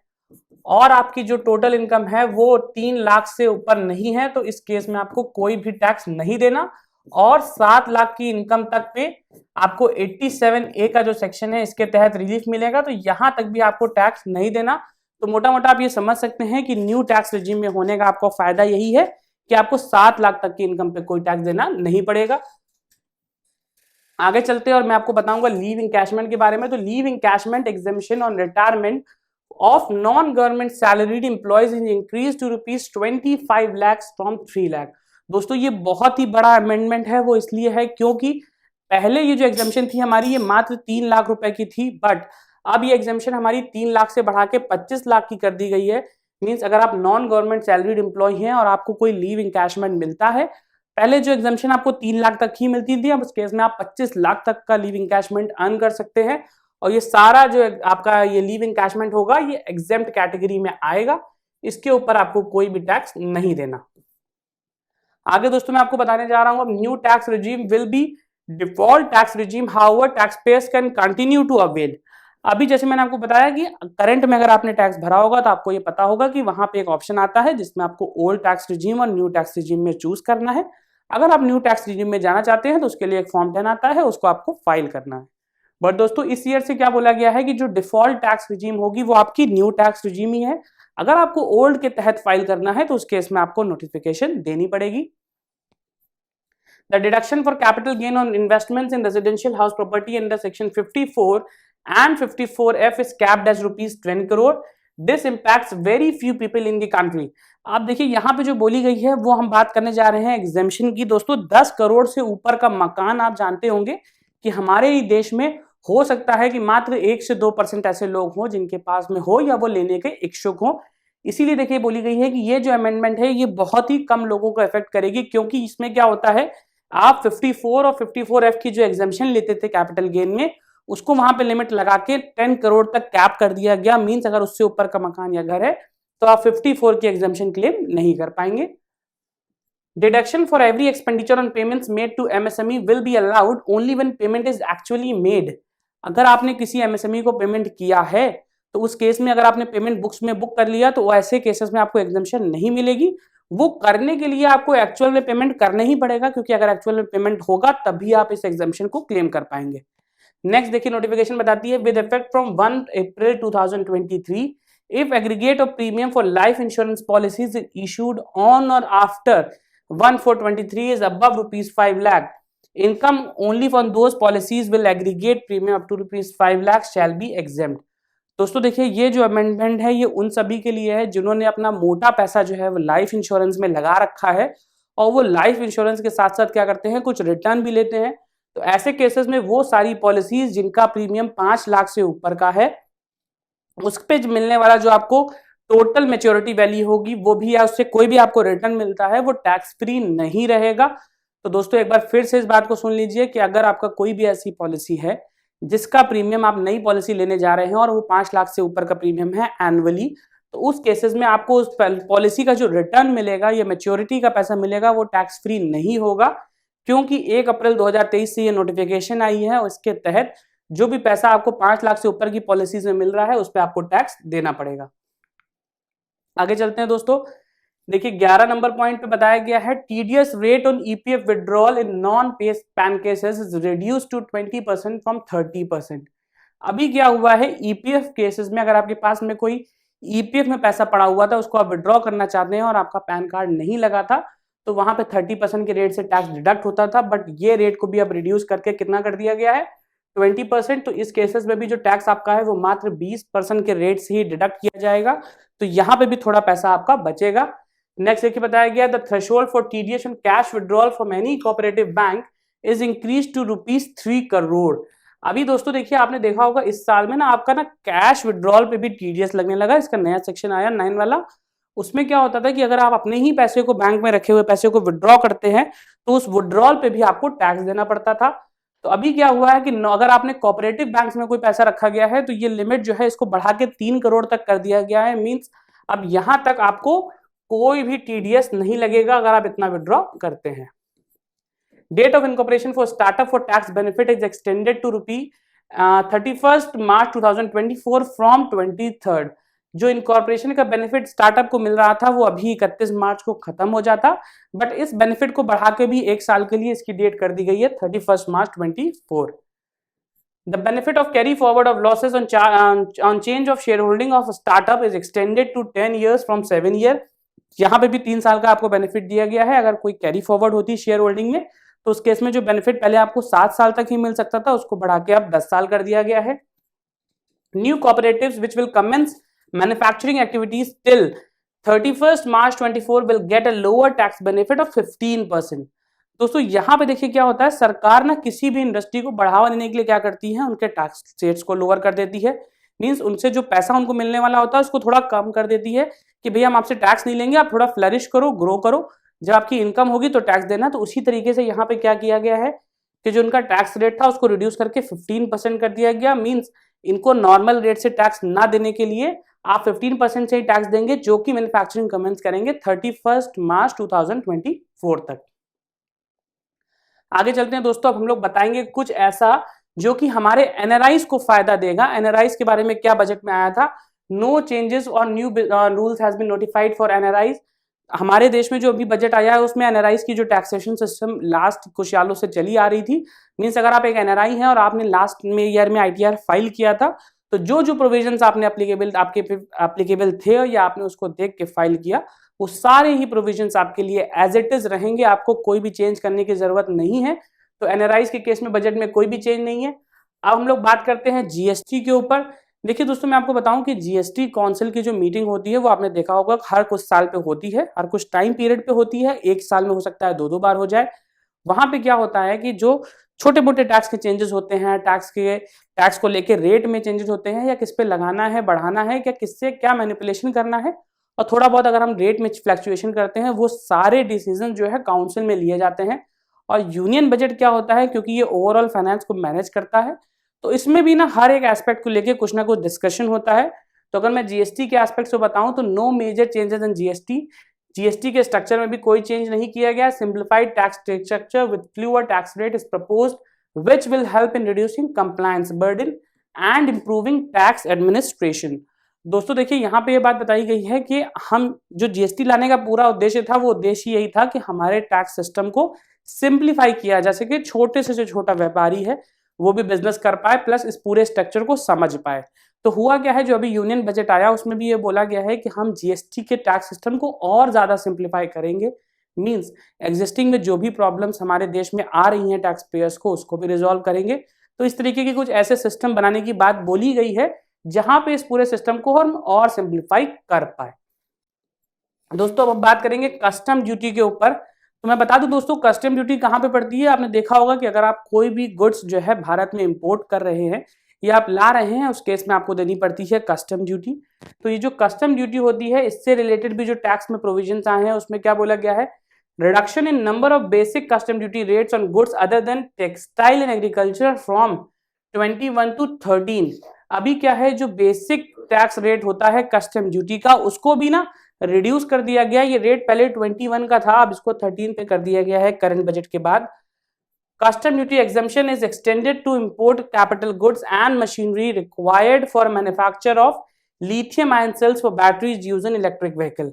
और आपकी जो टोटल इनकम है वो 3 लाख से ऊपर नहीं है तो इस केस में आपको कोई भी टैक्स नहीं देना और 7 लाख की इनकम तक पे आपको 87A का जो सेक्शन है इसके तहत रिलीफ मिलेगा, तो यहां तक भी आपको टैक्स नहीं देना। तो मोटा मोटा आप ये समझ सकते हैं कि न्यू टैक्स रिजीम में होने का आपको फायदा यही है कि आपको 7 लाख तक की इनकम पे कोई टैक्स देना नहीं पड़ेगा। आगे चलते हैं और मैं आपको बताऊंगा लीव इंकैशमेंट के बारे में। तो leave encashment exemption on retirement of non government salaried employees is increase to ₹25 lakh from 3 lakh. दोस्तों ये बहुत ही बड़ा अमेंडमेंट है, वो इसलिए है क्योंकि पहले ये जो एग्जेम्पशन थी हमारी ये मात्र 3 लाख रुपए की थी, बट अब ये एग्जेम्पशन हमारी 3 लाख से बढ़ा के 25 लाख की कर दी गई है। मींस अगर आप नॉन गवर्नमेंट सैलरीड एम्प्लॉय हैं और आपको कोई लीव इंकैशमेंट मिलता है, पहले जो एग्जेम्पशन आपको 3 लाख तक ही मिलती थी, अब उस केस में आप 25 लाख तक का लीव इंकैशमेंट अर्न कर सकते हैं और ये सारा जो आपका ये लीव इंकैशमेंट होगा ये एग्जेम्प्ट कैटेगरी में आएगा। इसके ऊपर आपको कोई भी टैक्स नहीं देना। आगे दोस्तों मैं आपको बताने जा रहा हूं, अब new tax regime will be default tax regime, however tax payers can continue to avail. अभी जैसे मैंने आपको बताया कि करंट में अगर आपने टैक्स भरा होगा तो आपको ये पता होगा कि वहां पे एक ऑप्शन आता है जिसमें आपको ओल्ड टैक्स रिजीम और न्यू टैक्स रिजीम में चूज करना है। अगर आप न्यू टैक्स रिजीम में जाना चाहते हैं तो उसके लिए एक फॉर्म 10 आता है, उसको आपको फाइल करना है। बट दोस्तों इस ईयर से क्या बोला गया है कि जो डिफॉल्ट टैक्स रिजीम होगी वो आपकी न्यू टैक्स रिजीम ही है। अगर आपको ओल्ड के तहत फाइल करना है तो उस केस में आपको नोटिफिकेशन देनी पड़ेगी। The deduction for capital gain on investments in residential house property under section 54 and 54F is capped as ₹10 crore. This impacts very few people in the country. आप देखिए यहाँ पे जो बोली गई है वो हम बात करने जा रहे हैं एग्जेम्पशन की। दोस्तों 10 करोड़ से ऊपर का मकान आप जानते होंगे कि हमारे ही देश में हो सकता है कि मात्र 1 से 2% ऐसे लोग हों जिनके पास में हो या वो लेने के इच्छुक हों। इसीलिए देखिए बोली गई है कि ये जो अमेंडमेंट है ये बहुत ही कम लोगों को इफेक्ट करेगी, क्योंकि इसमें क्या होता है आप 54 और 54F की जो एग्जेम्पशन लेते थे कैपिटल गेन में उसको वहां पे लिमिट लगा के 10 करोड़ तक कैप कर दिया गया। मींस अगर उससे ऊपर का मकान या घर है तो आप 54 की एग्जेम्पशन क्लेम नहीं कर पाएंगे। Deduction for every expenditure on payments made to MSME will be allowed only when payment is actually made. अगर आपने किसी एमएसएमई को पेमेंट किया है तो उस केस में अगर आपने पेमेंट बुक्स में बुक कर लिया तो ऐसे केसेस में आपको एग्जेम्पशन नहीं मिलेगी। वो करने के लिए आपको एक्चुअल में पेमेंट करना ही पड़ेगा, क्योंकि अगर एक्चुअल में पेमेंट होगा तभी आप इस एग्जेम्पशन को क्लेम कर पाएंगे। नेक्स्ट देखिए नोटिफिकेशन बताती है with effect from 1 April 2023 if aggregate of premium for life insurance policies issued on or after 1/4/23 is above ₹5 lakh, income only for those policies will aggregate premium up to ₹5 lakh shall be exempt. दोस्तों देखिए ये जो amendment है ये उन सभी के लिए है जिन्होंने अपना मोटा पैसा जो है वो लाइफ इंश्योरेंस में लगा रखा है और वो लाइफ इंश्योरेंस के साथ साथ क्या करते हैं कुछ रिटर्न भी लेते हैं। तो ऐसे केसेस में वो सारी पॉलिसीज जिनका प्रीमियम 5 लाख से ऊपर का है, उस पे मिलने वाला जो आपको टोटल मेच्योरिटी वैल्यू होगी वो भी, या उससे कोई भी आपको रिटर्न मिलता है, वो टैक्स फ्री नहीं रहेगा। तो दोस्तों एक बार फिर से इस बात को सुन लीजिए कि अगर आपका कोई भी ऐसी पॉलिसी है जिसका प्रीमियम, आप नई पॉलिसी लेने जा रहे हैं और वो 5 लाख से ऊपर का प्रीमियम है एनुअली, तो उस केसेस में आपको उस पॉलिसी का जो रिटर्न मिलेगा या मेच्योरिटी का पैसा मिलेगा वो टैक्स फ्री नहीं होगा, क्योंकि 1 अप्रैल 2023 से ये नोटिफिकेशन आई है और इसके तहत जो भी पैसा आपको 5 लाख से ऊपर की पॉलिसीज में मिल रहा है उस पर आपको टैक्स देना पड़ेगा। आगे चलते हैं दोस्तों, देखिए 11 नंबर पॉइंट पे बताया गया है TDS rate on EPF withdrawal in non PAN cases is reduced to 20% from 30%। अभी क्या हुआ है, ईपीएफ केसेस में अगर आपके पास में कोई ईपीएफ में पैसा पड़ा हुआ था, उसको आप विड्रॉ करना चाहते हैं और आपका पैन कार्ड नहीं लगा था, तो वहां पे 30% के रेट से टैक्स डिडक्ट होता था, बट ये रेट को भी अब रिड्यूस करके कितना कर दिया गया है, 20%। तो इस केसेस में भी जो टैक्स आपका है वो मात्र 20% के रेट से ही डिडक्ट किया जाएगा, तो यहाँ पे भी थोड़ा पैसा आपका बचेगा। नेक्स्ट देखिए बताया गया the threshold for TDS on cash withdrawal from any cooperative bank is increase to ₹3 crore. अभी दोस्तों देखिए आपने देखा होगा इस साल में ना आपका ना कैश विड्रॉल पे भी टीडीएस लगने लगा, इसका नया सेक्शन आया 9 वाला। उसमें क्या होता था कि अगर आप अपने ही पैसे को, बैंक में रखे हुए पैसे को विड्रॉ करते हैं तो उस विड्रॉल पे भी आपको टैक्स देना पड़ता था। तो अभी क्या हुआ है कि अगर आपने कोऑपरेटिव बैंक्स में कोई पैसा रखा गया है तो ये लिमिट जो है इसको बढ़ा के 3 करोड़ तक कर दिया गया है। मींस अब यहां तक आपको कोई भी टीडीएस नहीं लगेगा अगर आप इतना विड्रॉ करते हैं। Date of incorporation for startup for tax benefit is extended to ₹31 March 2024 from 23rd। जो इनकॉर्पोरेशन का बेनिफिट स्टार्टअप को मिल रहा था वो अभी 31 मार्च को खत्म हो जाता, बट इस बेनिफिट को बढ़ा के भी 1 साल के लिए इसकी डेट कर दी गई है 31 March 24। The benefit of carry forward of losses on change of shareholding of a startup is extended to 10 years from 7 year। यहाँ पे भी 3 साल का आपको बेनिफिट दिया गया है। अगर कोई कैरी फॉरवर्ड होती है शेयर होल्डिंग में तो उस केस में जो बेनिफिट पहले आपको 7 साल तक ही मिल सकता था उसको बढ़ा के अब 10 साल कर दिया गया है। New cooperatives which will commence manufacturing activities till 31 March 24 will get a lower tax benefit of 15%। दोस्तों यहाँ पे देखिए क्या होता है, सरकार ना किसी भी इंडस्ट्री को बढ़ावा देने के लिए क्या करती है, उनके टैक्स रेट्स को लोअर कर देती है। मींस उनसे जो पैसा उनको मिलने वाला होता है उसको थोड़ा कम कर देती है कि भैया हम आपसे टैक्स नहीं लेंगे, आप थोड़ा फ्लरिश करो, ग्रो करो, जब आपकी इनकम होगी तो टैक्स देना। तो उसी तरीके से यहाँ पे क्या किया गया है कि जो उनका टैक्स रेट था उसको रिड्यूस करके 15% कर दिया गया। मींस इनको नॉर्मल रेट से टैक्स ना देने के लिए आप 15% से ही टैक्स देंगे, जो कि मैन्युफैक्चरिंग कमेंस करेंगे 31 मार्च 2024 तक। आगे चलते हैं दोस्तों, अब हम लोग बताएंगे कुछ ऐसा जो कि हमारे एनआरआईज को फायदा देगा। एनआरआईज के बारे में क्या बजट में आया था, नो चेंजेस और new rules has been notified for NRIs. हमारे देश में जो अभी बजट आया है उसमें एनआरआईज की जो टैक्सेशन सिस्टम लास्ट कुछ सालों से चली आ रही थी, मींस अगर आप एक एनआरआई हैं और आपने लास्ट में ईयर में आईटीआर फाइल किया था तो जो जो प्रोविजंस आपने एप्लीकेबल थे या आपने उसको देख के फाइल किया वो सारे ही प्रोविजंस आपके लिए एज इट इज रहेंगे, आपको कोई भी चेंज करने की जरूरत नहीं है। तो एनआरआईज के केस में बजट में कोई भी चेंज नहीं है। अब हम लोग बात करते हैं जीएसटी के ऊपर। देखिए दोस्तों मैं आपको बताऊं कि जीएसटी काउंसिल की जो मीटिंग होती है वो आपने देखा होगा हर कुछ साल पे होती है, हर कुछ टाइम पीरियड पे होती है, 1 साल में हो सकता है 2-2 बार हो जाए। वहां पे क्या होता है कि जो छोटे मोटे टैक्स के चेंजेस होते हैं, टैक्स को लेके रेट में चेंजेस होते हैं, या किस पे लगाना है, बढ़ाना है, क्या किससे क्या मैनिपुलेशन करना है, और थोड़ा बहुत अगर हम रेट में फ्लक्चुएशन करते हैं, वो सारे डिसीजन जो है काउंसिल में लिए जाते हैं। और यूनियन बजट क्या होता है, क्योंकि ये ओवरऑल फाइनेंस को मैनेज करता है तो इसमें भी ना हर एक एस्पेक्ट को लेके कुछ ना कुछ डिस्कशन होता है। तो अगर मैं जीएसटी के एस्पेक्ट से बताऊं तो no major changes in GST के स्ट्रक्चर में भी कोई चेंज नहीं किया गया। Simplified tax structure with fewer tax rate is proposed which will help in reducing compliance burden and improving tax administration. दोस्तों देखिए यहाँ पे ये बात बताई गई है कि हम जो जीएसटी लाने का पूरा उद्देश्य था वो उद्देश्य यही था कि हमारे टैक्स सिस्टम को सिंप्लीफाई किया जा सके, छोटे से जो छोटा व्यापारी है वो भी बिजनेस कर पाए प्लस इस पूरे स्ट्रक्चर को समझ पाए। तो हुआ क्या है, जो अभी यूनियन बजट आया उसमें भी ये बोला गया है कि हम जीएसटी के टैक्स सिस्टम को और ज्यादा सिंप्लीफाई करेंगे। मींस एग्जिस्टिंग में जो भी प्रॉब्लम्स हमारे देश में आ रही हैं टैक्स पेयर्स को, उसको भी रिजॉल्व करेंगे। तो इस तरीके के कुछ ऐसे सिस्टम बनाने की बात बोली गई है जहां पे इस पूरे सिस्टम को हम और सिंप्लीफाई कर पाए। दोस्तों अब बात करेंगे कस्टम ड्यूटी के ऊपर। तो मैं बता दूं दोस्तों, कस्टम ड्यूटी कहाँ पे पड़ती है। आपने देखा होगा कि अगर आप कोई भी गुड्स जो है भारत में इंपोर्ट कर रहे हैं या आप ला रहे हैं, उस केस में आपको देनी पड़ती है कस्टम ड्यूटी। तो ये जो कस्टम ड्यूटी होती है, इससे रिलेटेड भी जो टैक्स में प्रोविजंस आए हैं उसमें क्या बोला गया है, reduction in number of basic custom duty rates on goods other than textile and agriculture from 21 to 13। अभी क्या है, जो बेसिक टैक्स रेट होता है कस्टम ड्यूटी का, उसको भी ना रिड्यूस कर दिया गया। ये रेट पहले 21 का था, अब इसको 13 पे कर दिया गया है करंट बजट के बाद। Custom duty exemption is extended to import capital goods and machinery required for manufacture of lithium ion cells for batteries used in electric vehicle।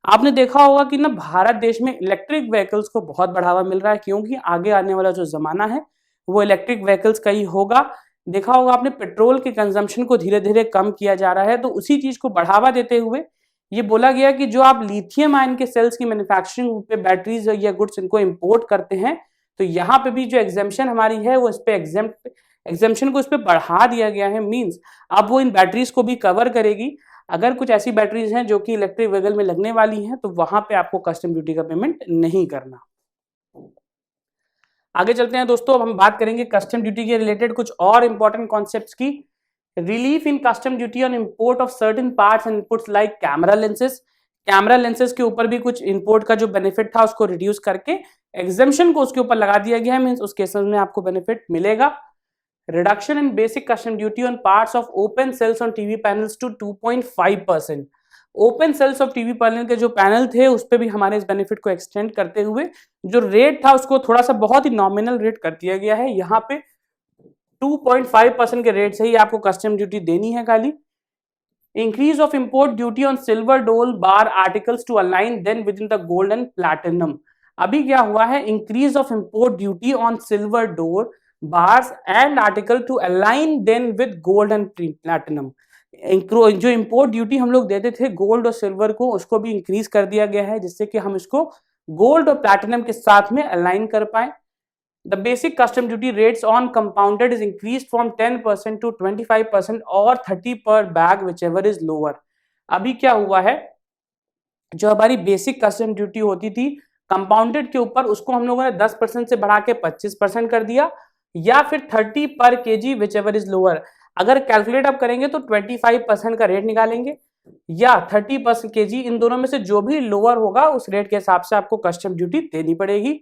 आपने देखा होगा कि ना भारत देश में इलेक्ट्रिक व्हीकल्स को बहुत बढ़ावा मिल रहा है, क्योंकि आगे आने वाला जो जमाना है वो इलेक्ट्रिक व्हीकल्स का ही होगा। देखा होगा आपने, पेट्रोल के कंजम्पशन को धीरे धीरे कम किया जा रहा है, तो उसी चीज को बढ़ावा देते हुए ये बोला गया कि जो आप लिथियम आयन के सेल्स की मैन्युफैक्चरिंग पे बैटरीज या गुड्स इनको इंपोर्ट करते हैं, तो यहाँ पे भी जो एग्जेम्पशन हमारी है वो इस पे एग्जेम्पशन को इस पे बढ़ा दिया गया है। मींस अब वो इन बैटरीज को भी कवर करेगी। अगर कुछ ऐसी बैटरीज हैं जो कि इलेक्ट्रिक व्हीकल में लगने वाली हैं, तो वहां पे आपको कस्टम ड्यूटी का पेमेंट नहीं करना। आगे चलते हैं दोस्तों, अब हम बात करेंगे कस्टम ड्यूटी के रिलेटेड कुछ और इंपॉर्टेंट कॉन्सेप्ट्स की। Relief in custom duty on import of certain parts and inputs like camera lenses. Camera lenses के ऊपर भी कुछ इंपोर्ट का जो बेनिफिट था उसको रिड्यूस करके एग्जेम्पशन को उसके ऊपर लगा दिया गया है। मींस उस केसेस में आपको बेनिफिट मिलेगा। Reduction in basic custom duty on parts of open cells on TV panels to 2.5%। Open cells of TV panel के जो पैनल थे उस पे भी हमारे इस बेनिफिट को एक्सटेंड करते हुए जो रेट था उसको थोड़ा सा बहुत ही नॉमिनल रेट कर दिया गया है। यहाँ पे 2.5% के रेट से ही आपको कस्टम ड्यूटी देनी है खाली। Increase of import duty on silver dore bar articles to align them with in the gold and platinum. अभी क्या हुआ है, increase of import duty on silver dore bars and article to align them with gold and platinum. जो import duty हम लोग देते थे gold और सिल्वर को, उसको भी इंक्रीज कर दिया गया है, जिससे कि हम इसको गोल्ड और प्लैटिनम के साथ में अलाइन कर पाए। The basic custom duty rates on compounded is increased from 10% to 25% और 30 per bag whichever is lower। अभी क्या हुआ है, जो हमारी बेसिक कस्टम ड्यूटी होती थी कंपाउंडेड के ऊपर, उसको हम लोगों ने 10% से बढ़ा के 25% कर दिया, या फिर 30 पर केजी विचएवर इज लोअर। अगर कैलकुलेट आप करेंगे तो 25% का रेट निकालेंगे या 30% केजी, इन दोनों में से जो भी लोअर होगा उस रेट के हिसाब से आपको कस्टम ड्यूटी देनी पड़ेगी।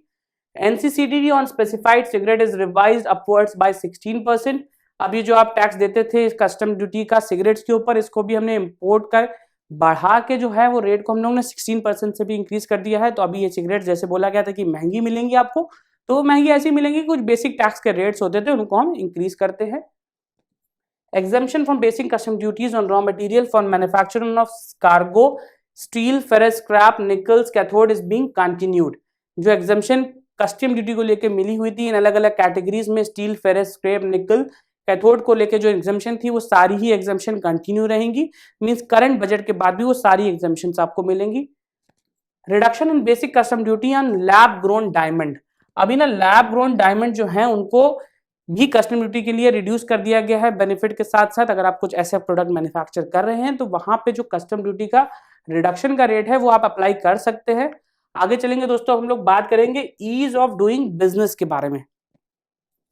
NCCDT on specified cigarette is revised upwards by 16%। अब ये जो आप टैक्स देते थे कस्टम ड्यूटी का सिगरेट्स के ऊपर, इसको भी हमने इंपोर्ट कर बढ़ा के जो है वो रेट को हम लोग ने 16% से भी इंक्रीज कर दिया है। तो अभी ये सिगरेट जैसे बोला गया था कि महंगी मिलेंगी आपको, तो महंगी ऐसी मिलेंगी, कुछ बेसिक टैक्स के रेट्स होते थे उनको हम इंक्रीज करते हैं। Exemption from basic custom duties on raw material for manufacturing of cargo steel ferrous scrap nickels cathode is being continued। जो एग्जामेशन कस्टम ड्यूटी को लेके मिली हुई थी इन अलग अलग कैटेगरीज में, स्टील फेरस स्क्रैप निकल कैथोड को लेके जो एग्जामेशन थी वो सारी ही एग्जामेशन कंटिन्यू रहेंगी। मींस करंट बजट के बाद भी वो सारी एग्जामेशंस आपको मिलेंगी। Reduction in basic custom duty on lab grown diamond. अभी ना लैब ग्रोन डायमंड जो है उनको भी कस्टम ड्यूटी के लिए रिड्यूस कर दिया गया है बेनिफिट के साथ साथ। अगर आप कुछ ऐसे प्रोडक्ट मैन्युफैक्चर कर रहे हैं तो वहां पे जो कस्टम ड्यूटी का रिडक्शन का रेट है वो आप अप्लाई कर सकते हैं। आगे चलेंगे दोस्तों, हम लोग बात करेंगे ईज ऑफ डूइंग बिजनेस के बारे में।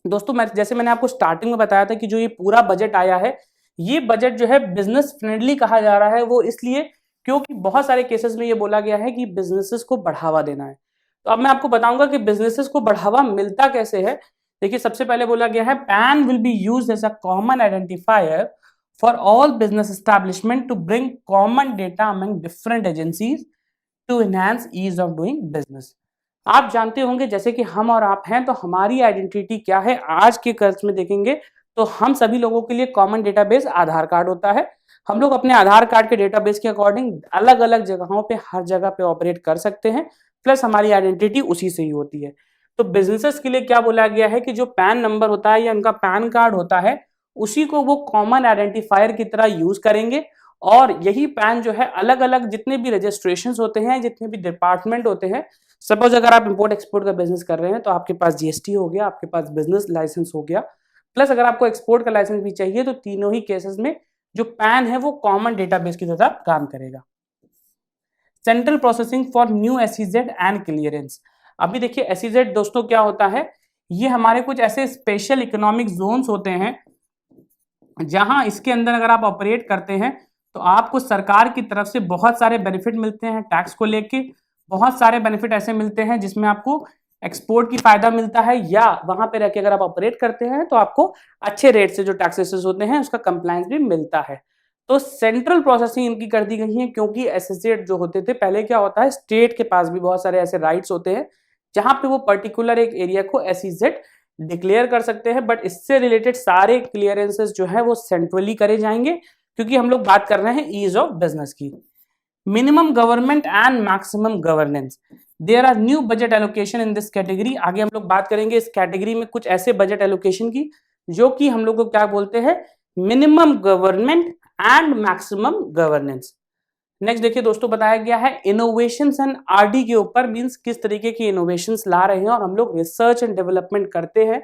दोस्तों जैसे मैंने आपको स्टार्टिंग में बताया था कि जो ये पूरा बजट आया है, ये बजट जो है बिजनेस फ्रेंडली कहा जा रहा है। वो इसलिए क्योंकि बहुत सारे केसेस में ये बोला गया है कि बिजनेसेस को बढ़ावा देना है। तो अब मैं आपको बताऊंगा कि बिजनेसेस को बढ़ावा मिलता कैसे है। देखिए, सबसे पहले बोला गया है PAN will be used as a common identifier for all business establishment to bring common data among different agencies to enhance ease of doing business. आप जानते होंगे जैसे कि हम और आप हैं, तो हमारी आइडेंटिटी क्या है आज के कर्ज में देखेंगे तो हम सभी लोगों के लिए कॉमन डेटाबेस आधार कार्ड होता है। हम लोग अपने आधार कार्ड के डेटाबेस के अकॉर्डिंग अलग अलग जगहों पे हर जगह पे ऑपरेट कर सकते हैं, प्लस हमारी आइडेंटिटी उसी से ही होती है। तो बिजनेसेस के लिए क्या बोला गया है कि जो पैन नंबर होता है या उनका पैन कार्ड होता है, उसी को वो कॉमन आइडेंटिफायर की तरह यूज करेंगे। और यही पैन जो है अलग अलग जितने भी रजिस्ट्रेशंस होते हैं, जितने भी डिपार्टमेंट होते हैं, सपोज अगर आप इंपोर्ट एक्सपोर्ट का बिजनेस कर रहे हैं तो आपके पास जीएसटी हो गया, आपके पास बिजनेस लाइसेंस हो गया, प्लस अगर आपको एक्सपोर्ट का लाइसेंस भी चाहिए तो तीनों ही केसेस में जो पैन है वो कॉमन डेटाबेस की तरह काम करेगा। Central processing for new SEZ and clearance. अभी देखिए एसईजेड दोस्तों क्या होता है, ये हमारे कुछ ऐसे स्पेशल इकोनॉमिक जोन्स होते हैं जहां इसके अंदर अगर आप ऑपरेट करते हैं तो आपको सरकार की तरफ से बहुत सारे बेनिफिट मिलते हैं टैक्स को लेके, बहुत सारे बेनिफिट ऐसे मिलते हैं जिसमें आपको एक्सपोर्ट की फायदा मिलता है, या वहां पे रह के अगर आप ऑपरेट करते हैं तो आपको अच्छे रेट से जो टैक्सेस होते हैं उसका कंप्लायंस भी मिलता है। तो सेंट्रल प्रोसेसिंग इनकी कर दी गई है, क्योंकि एसोसिएट जो होते थे पहले क्या होता है, स्टेट के पास भी बहुत सारे ऐसे राइट्स होते हैं जहां पे वो पर्टिकुलर एक एरिया को एसईजेड डिक्लेयर कर सकते हैं, बट इससे रिलेटेड सारे क्लियरेंसेस जो है वो सेंट्रली करे जाएंगे, क्योंकि हम लोग बात कर रहे हैं ईज ऑफ बिजनेस की। Minimum government and maximum governance, there are new budget allocation in this category. आगे हम लोग बात करेंगे इस कैटेगरी में कुछ ऐसे बजट एलोकेशन की जो कि हम लोग को क्या बोलते हैं, minimum government and maximum governance. Next देखिए दोस्तों बताया गया है इनोवेशंस एंड आरडी के ऊपर, मींस किस तरीके की इनोवेशंस ला रहे हैं और हम लोग रिसर्च एंड डेवलपमेंट करते हैं।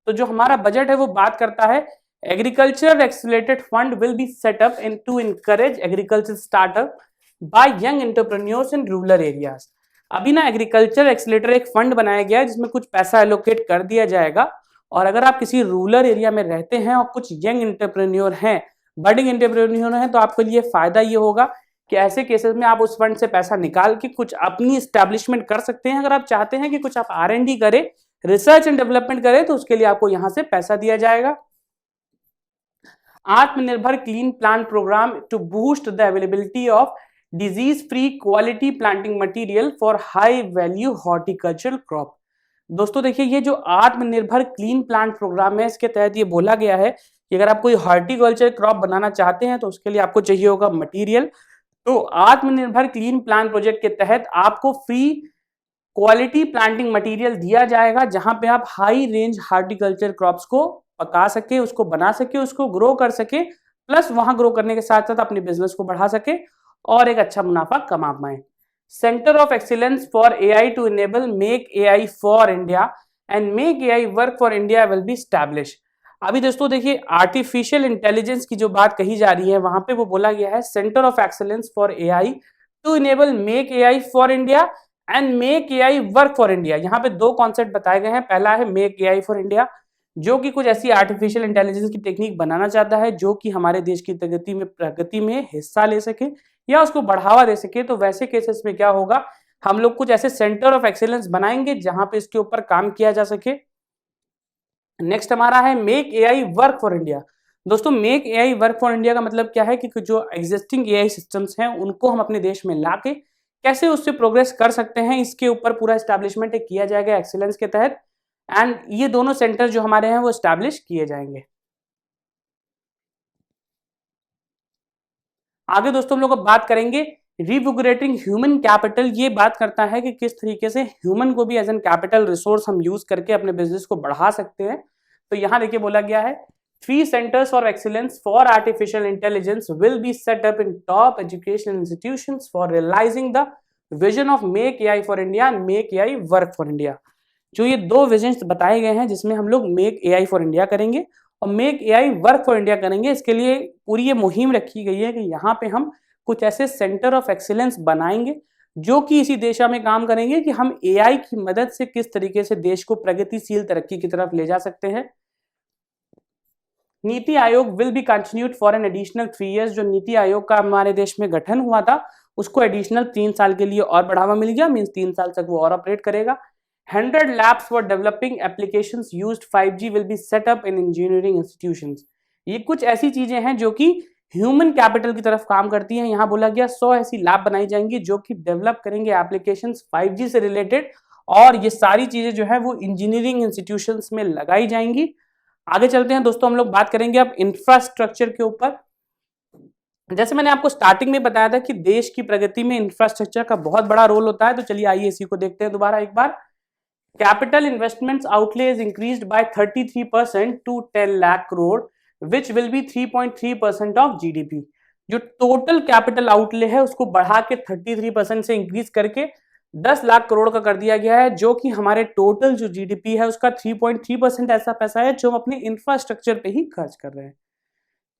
तो जो हमारा बजट है वो बात करता है agriculture accelerated fund will be set up in to encourage agriculture startup by young entrepreneurs in rural areas. अभी ना एग्रीकल्चर एक्सलेटर एक फंड बनाया गया है जिसमें कुछ पैसा एलोकेट कर दिया जाएगा, और अगर आप किसी रूरल एरिया में रहते हैं और कुछ यंग एंटरप्रेन्योर हैं, बडिंग एंटरप्रेन्योर हैं, तो आपके लिए फायदा ये होगा कि ऐसे केसेस में आप उस फंड से पैसा निकाल के कुछ अपनी स्टैब्लिशमेंट कर सकते हैं। अगर आप चाहते हैं कि कुछ आप R&D करें, रिसर्च एंड डेवलपमेंट करें, तो उसके लिए आपको यहां से पैसा दिया जाएगा। Atmanirbhar clean plant programme to boost the availability of disease free quality planting material for high value horticultural crop. दोस्तों देखिए ये जो आत्मनिर्भर क्लीन प्लांट प्रोग्राम है, इसके तहत ये बोला गया है कि अगर आप कोई हॉर्टिकल्चर क्रॉप बनाना चाहते हैं तो उसके लिए आपको चाहिए होगा मटेरियल। तो आत्मनिर्भर क्लीन प्लांट प्रोजेक्ट के तहत आपको फ्री क्वालिटी प्लांटिंग मटेरियल दिया जाएगा, जहां पे आप हाई रेंज हॉर्टिकल्चर क्रॉप्स को पका सके, उसको बना सके, उसको ग्रो कर सके, प्लस वहां ग्रो करने के साथ साथ अपने बिजनेस को बढ़ा सके और एक अच्छा मुनाफा कमा पाए। Centre of excellence for AI to enable make AI for India and make AI work for India will be establish. अभी दोस्तों देखिए आर्टिफिशियल इंटेलिजेंस की जो बात कही जा रही है वहां पे वो बोला गया है centre of excellence for AI to enable make AI for India and make AI work for India. यहाँ पे दो कॉन्सेप्ट बताए गए हैं। पहला है मेक एआई फॉर इंडिया, जो कि कुछ ऐसी आर्टिफिशियल इंटेलिजेंस की टेक्निक बनाना चाहता है जो कि हमारे देश की प्रगति में हिस्सा ले सके या उसको बढ़ावा दे सके। तो वैसे केसेस में क्या होगा, हम लोग कुछ ऐसे सेंटर ऑफ एक्सीलेंस बनाएंगे जहां पे इसके ऊपर काम किया जा सके। नेक्स्ट हमारा है make AI work for India. दोस्तों make AI work for India का मतलब क्या है कि जो एग्जिस्टिंग एआई सिस्टम्स हैं उनको हम अपने देश में लाके कैसे उससे प्रोग्रेस कर सकते हैं, इसके ऊपर पूरा एस्टैब्लिशमेंट किया जाएगा एक्सीलेंस के तहत, एंड ये दोनों सेंटर जो हमारे हैं वो एस्टैब्लिश किए जाएंगे। आगे दोस्तों हम लोग बात करेंगे रिविगोरेटिंग ह्यूमन कैपिटल। ये बात करता है कि किस तरीके से ह्यूमन को भी एज एन कैपिटल रिसोर्स हम यूज करके अपने बिजनेस को बढ़ा सकते हैं। तो यहां देखिए बोला गया है 3 centers of excellence for artificial intelligence will be set up in top educational institutions for realizing the vision of Make AI for India and Make AI Work for India। जो ये दो विजन्स बताए गए हैं जिसमें हम लोग Make AI for India करेंगे और Make AI Work for India करेंगे, इसके लिए पूरी ये मुहिम रखी गई है कि यहाँ पे हम कुछ ऐसे सेंटर ऑफ एक्सीलेंस बनाएंगे जो कि इसी दिशा में काम करेंगे कि हम AI की मदद से किस तरीके से देश को प्रगतिशील तरक्की की तरफ ले जा सकते हैं। NITI Aayog will be continued for an additional 3 years। जो नीति आयोग का हमारे देश में गठन हुआ था उसको एडिशनल 3 साल के लिए और बढ़ावा मिल गया, मींस 3 साल तक वो और ऑपरेट करेगा। 100 labs for developing applications used 5G will be set up in engineering institutions। ये कुछ ऐसी चीजें हैं जो कि ह्यूमन कैपिटल की तरफ काम करती हैं। यहाँ बोला गया 100 ऐसी लैब बनाई जाएंगी जो कि डेवलप करेंगे एप्लीकेशंस 5G से रिलेटेड, और ये सारी चीजें जो है वो इंजीनियरिंग इंस्टीट्यूशंस में लगाई जाएंगी। आगे चलते हैं दोस्तों, हम लोग बात करेंगे अब इंफ्रास्ट्रक्चर के ऊपर। जैसे मैंने आपको स्टार्टिंग में बताया था कि देश की प्रगति में इंफ्रास्ट्रक्चर का बहुत बड़ा रोल होता है, तो चलिए आइए इसी को देखते हैं दोबारा एक बार। Capital investments outlay is increased by 33% to 10 lakh crore which will be 3.3% of GDP. जो टोटल कैपिटल आउटले है उसको बढ़ा के 33% से इंक्रीज करके 10 लाख करोड़ का कर दिया गया है, जो कि हमारे टोटल जो जीडीपी है उसका 3.3% ऐसा पैसा है जो हम अपने इंफ्रास्ट्रक्चर पे ही खर्च कर रहे हैं।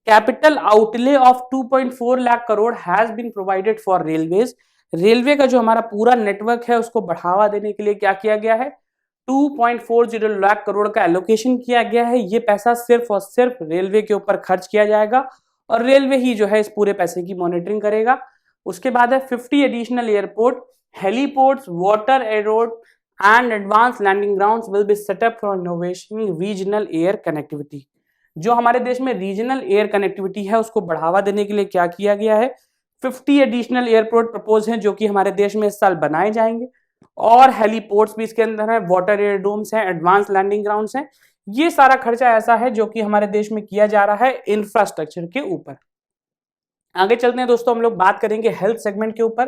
Capital outlay of 2.4 lakh crore has been provided for railways railway का जो हमारा पूरा नेटवर्क है उसको बढ़ावा देने के लिए क्या किया गया है, 2.40 लाख करोड़ का एलोकेशन किया गया है। ये पैसा सिर्फ और सिर्फ रेलवे के ऊपर खर्च किया जाएगा और रेलवे ही जो है इस पूरे पैसे की मॉनिटरिंग करेगा। उसके बाद है 50 additional airport, heliports, water airport and advance landing grounds will be set up for innovation regional air connectivity. जो हमारे देश में रीजनल एयर कनेक्टिविटी है उसको बढ़ावा देने के लिए क्या किया गया है, 50 एडिशनल एयरपोर्ट प्रपोज हैं जो कि हमारे देश में इस साल बनाए जाएंगे और हेलीपोर्ट्स भी इसके अंदर है, वाटर एयरडोम्स हैं, एडवांस लैंडिंग ग्राउंड्स हैं। ये सारा खर्चा ऐसा है जो कि हमारे देश में किया जा रहा है इंफ्रास्ट्रक्चर के ऊपर। आगे चलते हैं दोस्तों, हम लोग बात करेंगे हेल्थ सेगमेंट के ऊपर,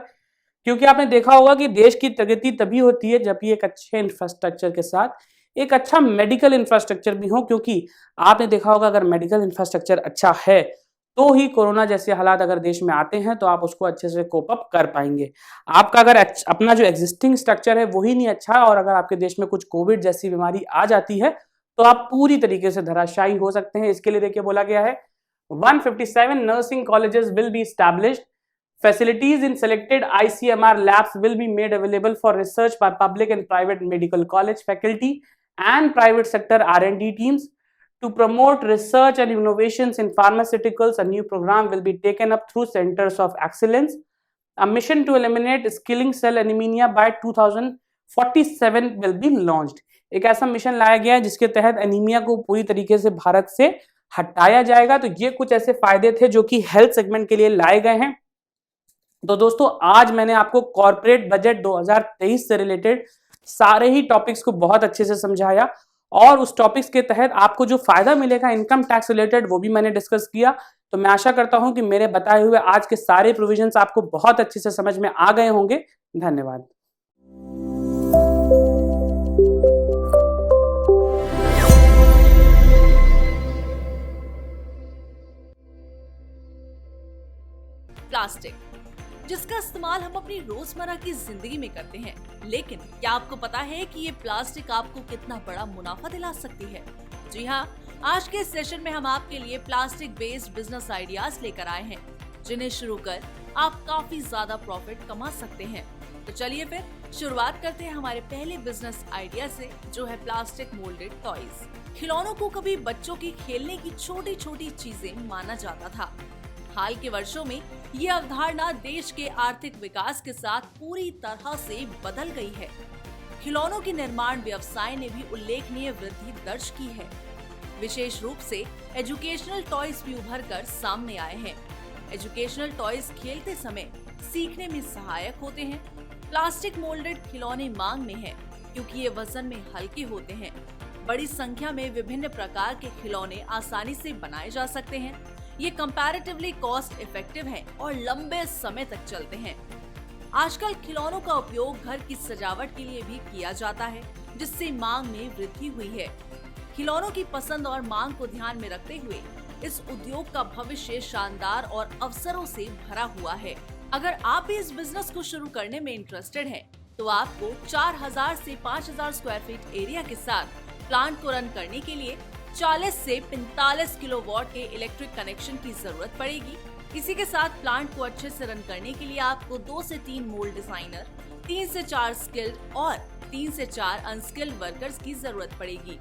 क्योंकि आपने देखा होगा कि देश की प्रगति तभी होती है जब भी एक अच्छे इंफ्रास्ट्रक्चर के साथ एक अच्छा मेडिकल इंफ्रास्ट्रक्चर भी हो, क्योंकि आपने देखा होगा अगर मेडिकल इंफ्रास्ट्रक्चर अच्छा है तो ही कोरोना जैसे हालात अगर देश में आते हैं तो आप उसको अच्छे से कोप अप कर पाएंगे। आपका अगर अपना जो एग्जिस्टिंग स्ट्रक्चर है वही नहीं अच्छा और अगर आपके देश में कुछ कोविड जैसी बीमारी आ जाती है तो आप पूरी तरीके से धराशायी हो सकते हैं। इसके लिए देखिए बोला गया है 157 nursing colleges will be established. Facilities in selected ICMR labs will be made available for research by public and private medical college faculty and private sector R&D teams. To promote research and innovations in pharmaceuticals, a new program will be taken up through Centers of Excellence. A mission to eliminate skilling cell anemia by 2047 will be launched. एक ऐसा mission लाया गया है जिसके तहत anaemia को पूरी तरीके से भारत से हटाया जाएगा। तो ये कुछ ऐसे फायदे थे जो कि हेल्थ सेगमेंट के लिए लाए गए हैं। तो दोस्तों आज मैंने आपको कॉर्पोरेट बजट 2023 से रिलेटेड सारे ही टॉपिक्स को बहुत अच्छे से समझाया और उस टॉपिक्स के तहत आपको जो फायदा मिलेगा इनकम टैक्स रिलेटेड वो भी मैंने डिस्कस किया। तो मैं आशा करता हूं कि मेरे बताए हुए आज के सारे प्रोविजंस आपको बहुत अच्छे से समझ में आ गए होंगे। धन्यवाद। प्लास्टिक, जिसका इस्तेमाल हम अपनी रोजमर्रा की जिंदगी में करते हैं, लेकिन क्या आपको पता है कि ये प्लास्टिक आपको कितना बड़ा मुनाफा दिला सकती है? जी हाँ, आज के सेशन में हम आपके लिए प्लास्टिक बेस्ड बिजनेस आइडियाज लेकर आए हैं, जिन्हें शुरू कर आप काफी ज्यादा प्रॉफिट कमा सकते हैं। तो चलिए फिर शुरुआत करते हैं हमारे पहले बिजनेस आइडिया से, जो है प्लास्टिक मोल्डेड टॉयज। खिलौनों को कभी बच्चों की खेलने की छोटी छोटी चीजें माना जाता था। हाल के वर्षों में ये अवधारणा देश के आर्थिक विकास के साथ पूरी तरह से बदल गई है। खिलौनों के निर्माण व्यवसाय ने भी उल्लेखनीय वृद्धि दर्ज की है। विशेष रूप से एजुकेशनल टॉयज भी उभर कर सामने आए हैं। एजुकेशनल टॉयज खेलते समय सीखने में सहायक होते हैं। प्लास्टिक मोल्डेड खिलौने मांग में हैं, क्योंकि ये वजन में हल्के होते हैं। बड़ी संख्या में विभिन्न प्रकार के खिलौने आसानी से बनाए जा सकते हैं। ये कंपैरेटिवली कॉस्ट इफेक्टिव हैं और लंबे समय तक चलते हैं। आजकल खिलौनों का उपयोग घर की सजावट के लिए भी किया जाता है, जिससे मांग में वृद्धि हुई है। खिलौनों की पसंद और मांग को ध्यान में रखते हुए इस उद्योग का भविष्य शानदार और अवसरों से भरा हुआ है। अगर आप भी इस बिजनेस को शुरू करने में इंटरेस्टेड हैं, तो आपको 4000 से 5000 स्क्वायर फीट एरिया के साथ प्लांट को रन करने के लिए 40 से 45 किलोवाट के इलेक्ट्रिक कनेक्शन की जरूरत पड़ेगी। इसी के साथ प्लांट को अच्छे से रन करने के लिए आपको 2 से 3 मोल्ड डिजाइनर, 3 से 4 स्किल्ड और 3 से 4 अनस्किल्ड वर्कर्स की जरूरत पड़ेगी।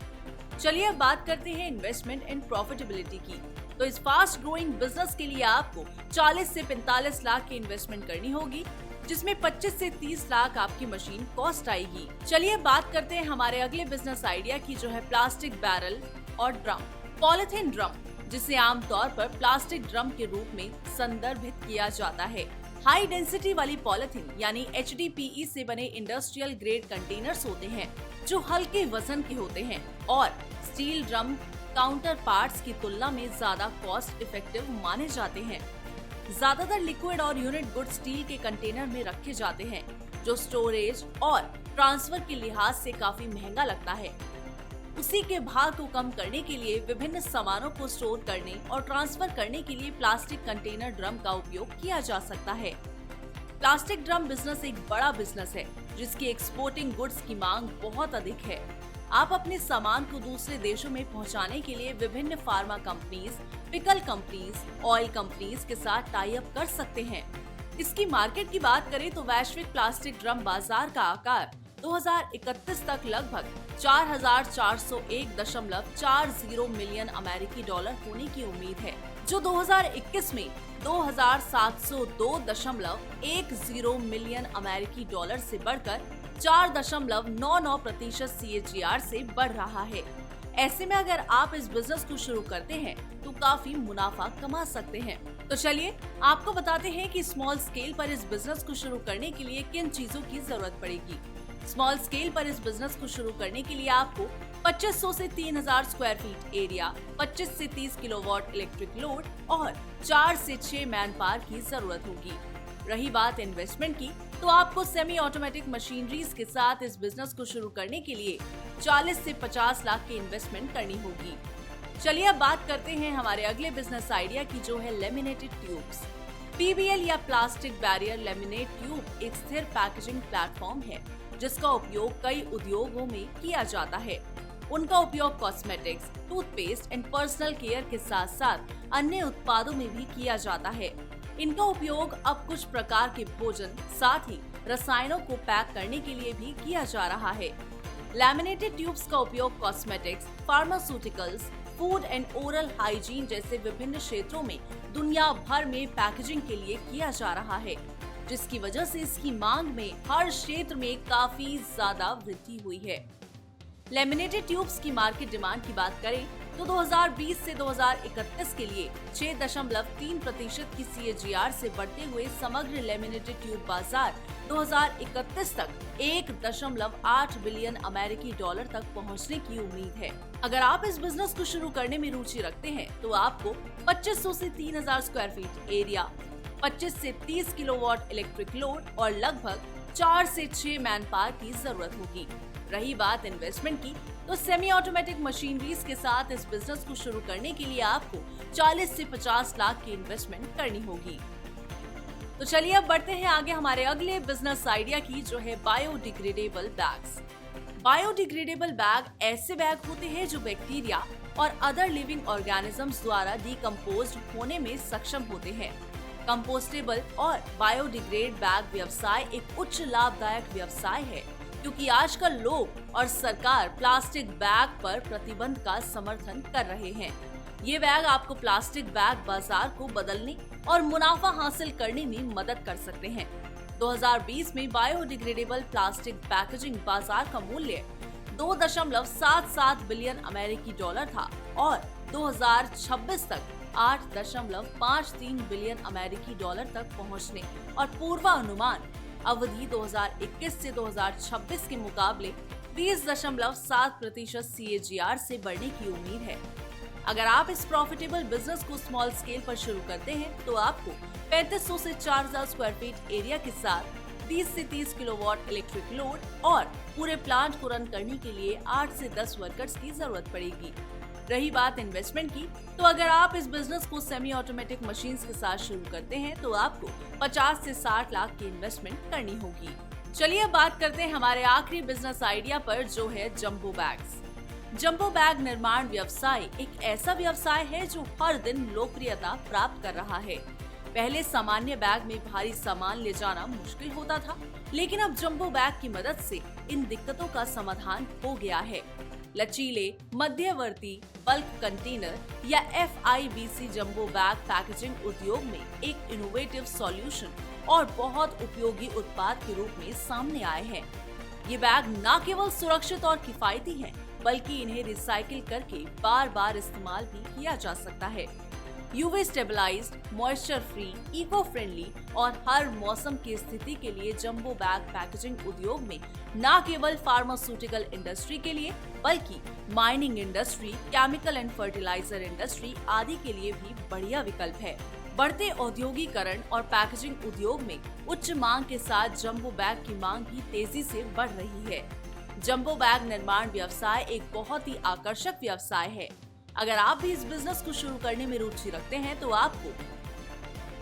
चलिए अब बात करते हैं इन्वेस्टमेंट एंड प्रॉफिटेबिलिटी की। तो इस फास्ट ग्रोइंग बिजनेस के लिए आपको 40 से 45 लाख की इन्वेस्टमेंट करनी होगी, जिसमें 25 से 30 लाख आपकी मशीन कॉस्ट आएगी। चलिए बात करते हैं हमारे अगले बिजनेस आइडिया की, जो है प्लास्टिक बैरल और ड्रम। पॉलिथीन ड्रम, जिसे आमतौर पर प्लास्टिक ड्रम के रूप में संदर्भित किया जाता है। हाई डेंसिटी वाली पॉलिथीन यानी HDPE से बने इंडस्ट्रियल ग्रेड कंटेनर्स होते हैं, जो हल्के वजन के होते हैं और स्टील ड्रम काउंटर पार्ट्स की तुलना में ज्यादा कॉस्ट इफेक्टिव माने जाते हैं। ज्यादातर लिक्विड और यूनिट गुड स्टील के कंटेनर में रखे जाते हैं, जो स्टोरेज और ट्रांसफर के लिहाज से काफी महंगा लगता है। उसी के भार को कम करने के लिए विभिन्न सामानों को स्टोर करने और ट्रांसफर करने के लिए प्लास्टिक कंटेनर ड्रम का उपयोग किया जा सकता है। प्लास्टिक ड्रम बिजनेस एक बड़ा बिजनेस है, जिसकी एक्सपोर्टिंग गुड्स की मांग बहुत अधिक है। आप अपने सामान को दूसरे देशों में पहुंचाने के लिए विभिन्न pharma companies, pickle companies, oil companies के साथ टाई अप कर सकते हैं। इसकी मार्केट की बात करें तो वैश्विक प्लास्टिक ड्रम बाजार का आकार 2031 तक लगभग 4,401.40 मिलियन अमेरिकी डॉलर होने की उम्मीद है, जो 2021 में 2,702.10 मिलियन अमेरिकी डॉलर से बढ़कर 4.99% CAGR से बढ़ रहा है। ऐसे में अगर आप इस बिजनेस को शुरू करते हैं तो काफी मुनाफा कमा सकते हैं। तो चलिए आपको बताते हैं कि स्मॉल स्केल पर इस बिजनेस को शुरू करने के लिए किन चीजों की जरूरत पड़ेगी। स्मॉल स्केल पर इस बिजनेस को शुरू करने के लिए आपको 2500 से 3000 स्क्वायर फीट एरिया, 25 से 30 किलोवाट इलेक्ट्रिक लोड और 4 से 6 मैन पावर की जरूरत होगी। रही बात इन्वेस्टमेंट की, तो आपको सेमी ऑटोमेटिक मशीनरीज के साथ इस बिजनेस को शुरू करने के लिए 40 से 50 लाख की इन्वेस्टमेंट करनी होगी। चलिए अब बात करते हैं हमारे अगले बिजनेस आइडिया की, जो है लेमिनेटेड ट्यूब्स। PBL या प्लास्टिक बैरियर लेमिनेट ट्यूब एक स्थिर पैकेजिंग प्लेटफॉर्म है जिसका उपयोग कई उद्योगों में किया जाता है। उनका उपयोग cosmetics, toothpaste and personal care के साथ साथ अन्य उत्पादों में भी किया जाता है। इनका उपयोग अब कुछ प्रकार के भोजन, साथ ही रसायनों को पैक करने के लिए भी किया जा रहा है। लैमिनेटेड ट्यूब्स का उपयोग cosmetics, pharmaceuticals, food and oral hygiene जैसे विभिन्न क्षेत्रों में दुनिया भर में पैकेजिंग के लिए किया जा रहा है, जिसकी वजह से इसकी मांग में हर क्षेत्र में काफी ज्यादा वृद्धि हुई है। लैमिनेटेड ट्यूब्स की मार्केट डिमांड की बात करें तो 2020 से 2031 के लिए 6.3% की CAGR से बढ़ते हुए समग्र लैमिनेटेड ट्यूब बाजार 2031 तक 1.8 बिलियन अमेरिकी डॉलर तक पहुंचने की उम्मीद है। अगर आप इस बिजनेस को शुरू करने में रुचि रखते हैं तो आपको 2500 से 3000 स्क्वायर फीट एरिया, 25 से 30 किलोवाट इलेक्ट्रिक लोड और लगभग 4 से 6 मैन पावर की जरूरत होगी। रही बात इन्वेस्टमेंट की, तो सेमी ऑटोमेटिक मशीनरीज के साथ इस बिजनेस को शुरू करने के लिए आपको 40 से 50 लाख की इन्वेस्टमेंट करनी होगी। तो चलिए अब बढ़ते हैं आगे हमारे अगले बिजनेस आइडिया की, जो है बायोडिग्रेडेबल बैग्स। बायोडिग्रेडेबल बैग ऐसे बैग होते हैं जो बैक्टीरिया और अदर लिविंग ऑर्गेनिजम्स द्वारा डिकम्पोज्ड होने में सक्षम होते हैं। कंपोस्टेबल और बायोडिग्रेड बैग व्यवसाय एक उच्च लाभदायक व्यवसाय है, क्योंकि आजकल लोग और सरकार प्लास्टिक बैग पर प्रतिबंध का समर्थन कर रहे हैं। ये बैग आपको प्लास्टिक बैग बाजार को बदलने और मुनाफा हासिल करने में मदद कर सकते हैं। 2020 में बायोडिग्रेडेबल प्लास्टिक पैकेजिंग बाजार का मूल्य 2.77 बिलियन अमेरिकी डॉलर था और 2026 तक 8.53 बिलियन अमेरिकी डॉलर तक पहुंचने और पूर्वानुमान अवधि 2021 से 2026 के मुकाबले 20.7% CAGR से बढ़ने की उम्मीद है। अगर आप इस प्रॉफिटेबल बिजनेस को स्मॉल स्केल पर शुरू करते हैं तो आपको 3500 से 4000 स्क्वायर फीट एरिया के साथ 20 से 30 किलोवाट इलेक्ट्रिक लोड और पूरे प्लांट को रन करने के लिए 8 से 10 वर्कर्स की जरूरत पड़ेगी। रही बात इन्वेस्टमेंट की, तो अगर आप इस बिजनेस को सेमी ऑटोमेटिक मशीन्स के साथ शुरू करते हैं तो आपको 50 से 60 लाख की इन्वेस्टमेंट करनी होगी। चलिए अब बात करते हैं हमारे आखिरी बिजनेस आइडिया पर, जो है जंबो बैग्स। जंबो बैग निर्माण व्यवसाय एक ऐसा व्यवसाय है जो हर दिन लोकप्रियता प्राप्त कर रहा है। पहले सामान्य बैग में भारी सामान ले जाना मुश्किल होता था, लेकिन अब जंबो बैग की मदद से इन दिक्कतों का समाधान हो गया है। लचीले, मध्यवर्ती, बल्क कंटेनर या FIBC जंबो बैग पैकेजिंग उद्योग में एक इनोवेटिव सॉल्यूशन और बहुत उपयोगी उत्पाद के रूप में सामने आए हैं। ये बैग न केवल सुरक्षित और किफायती हैं, बल्कि इन्हें रिसाइकिल करके बार बार इस्तेमाल भी किया जा सकता है। UV stabilised, moisture free, eco friendly और हर मौसम की स्थिति के लिए जंबो बैग पैकेजिंग उद्योग में न केवल फार्मास्यूटिकल इंडस्ट्री के लिए बल्कि mining industry, chemical and fertiliser industry आदि के लिए भी बढ़िया विकल्प है। बढ़ते औद्योगिकरण और पैकेजिंग उद्योग में उच्च मांग के साथ जंबो बैग की मांग भी तेजी से बढ़ रही है। जंबो बैग निर्माण व्यवसाय एक बहुत ही आकर्षक व्यवसाय है। अगर आप भी इस बिजनेस को शुरू करने में रुचि रखते हैं तो आपको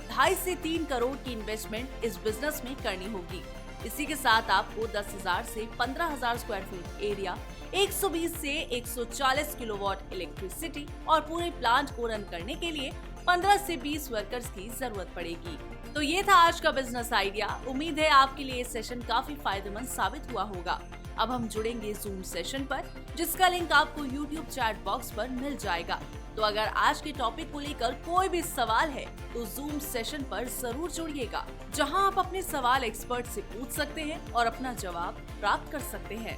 2.5 से 3 करोड़ की इन्वेस्टमेंट इस बिजनेस में करनी होगी। इसी के साथ आपको 10,000 से 15,000 स्क्वायर फीट एरिया, 120 से 140 किलोवाट इलेक्ट्रिसिटी और पूरे प्लांट को रन करने के लिए 15 से 20 वर्कर्स की जरूरत पड़ेगी। तो ये था आज का बिजनेस आइडिया। उम्मीद है आपके लिए ये सेशन काफी फायदेमंद साबित हुआ होगा। अब हम जुड़ेंगे जूम सेशन पर, जिसका लिंक आपको YouTube चैट बॉक्स पर मिल जाएगा। तो अगर आज के टॉपिक को लेकर कोई भी सवाल है तो जूम सेशन पर जरूर जुड़िएगा, जहां आप अपने सवाल एक्सपर्ट से पूछ सकते हैं और अपना जवाब प्राप्त कर सकते हैं।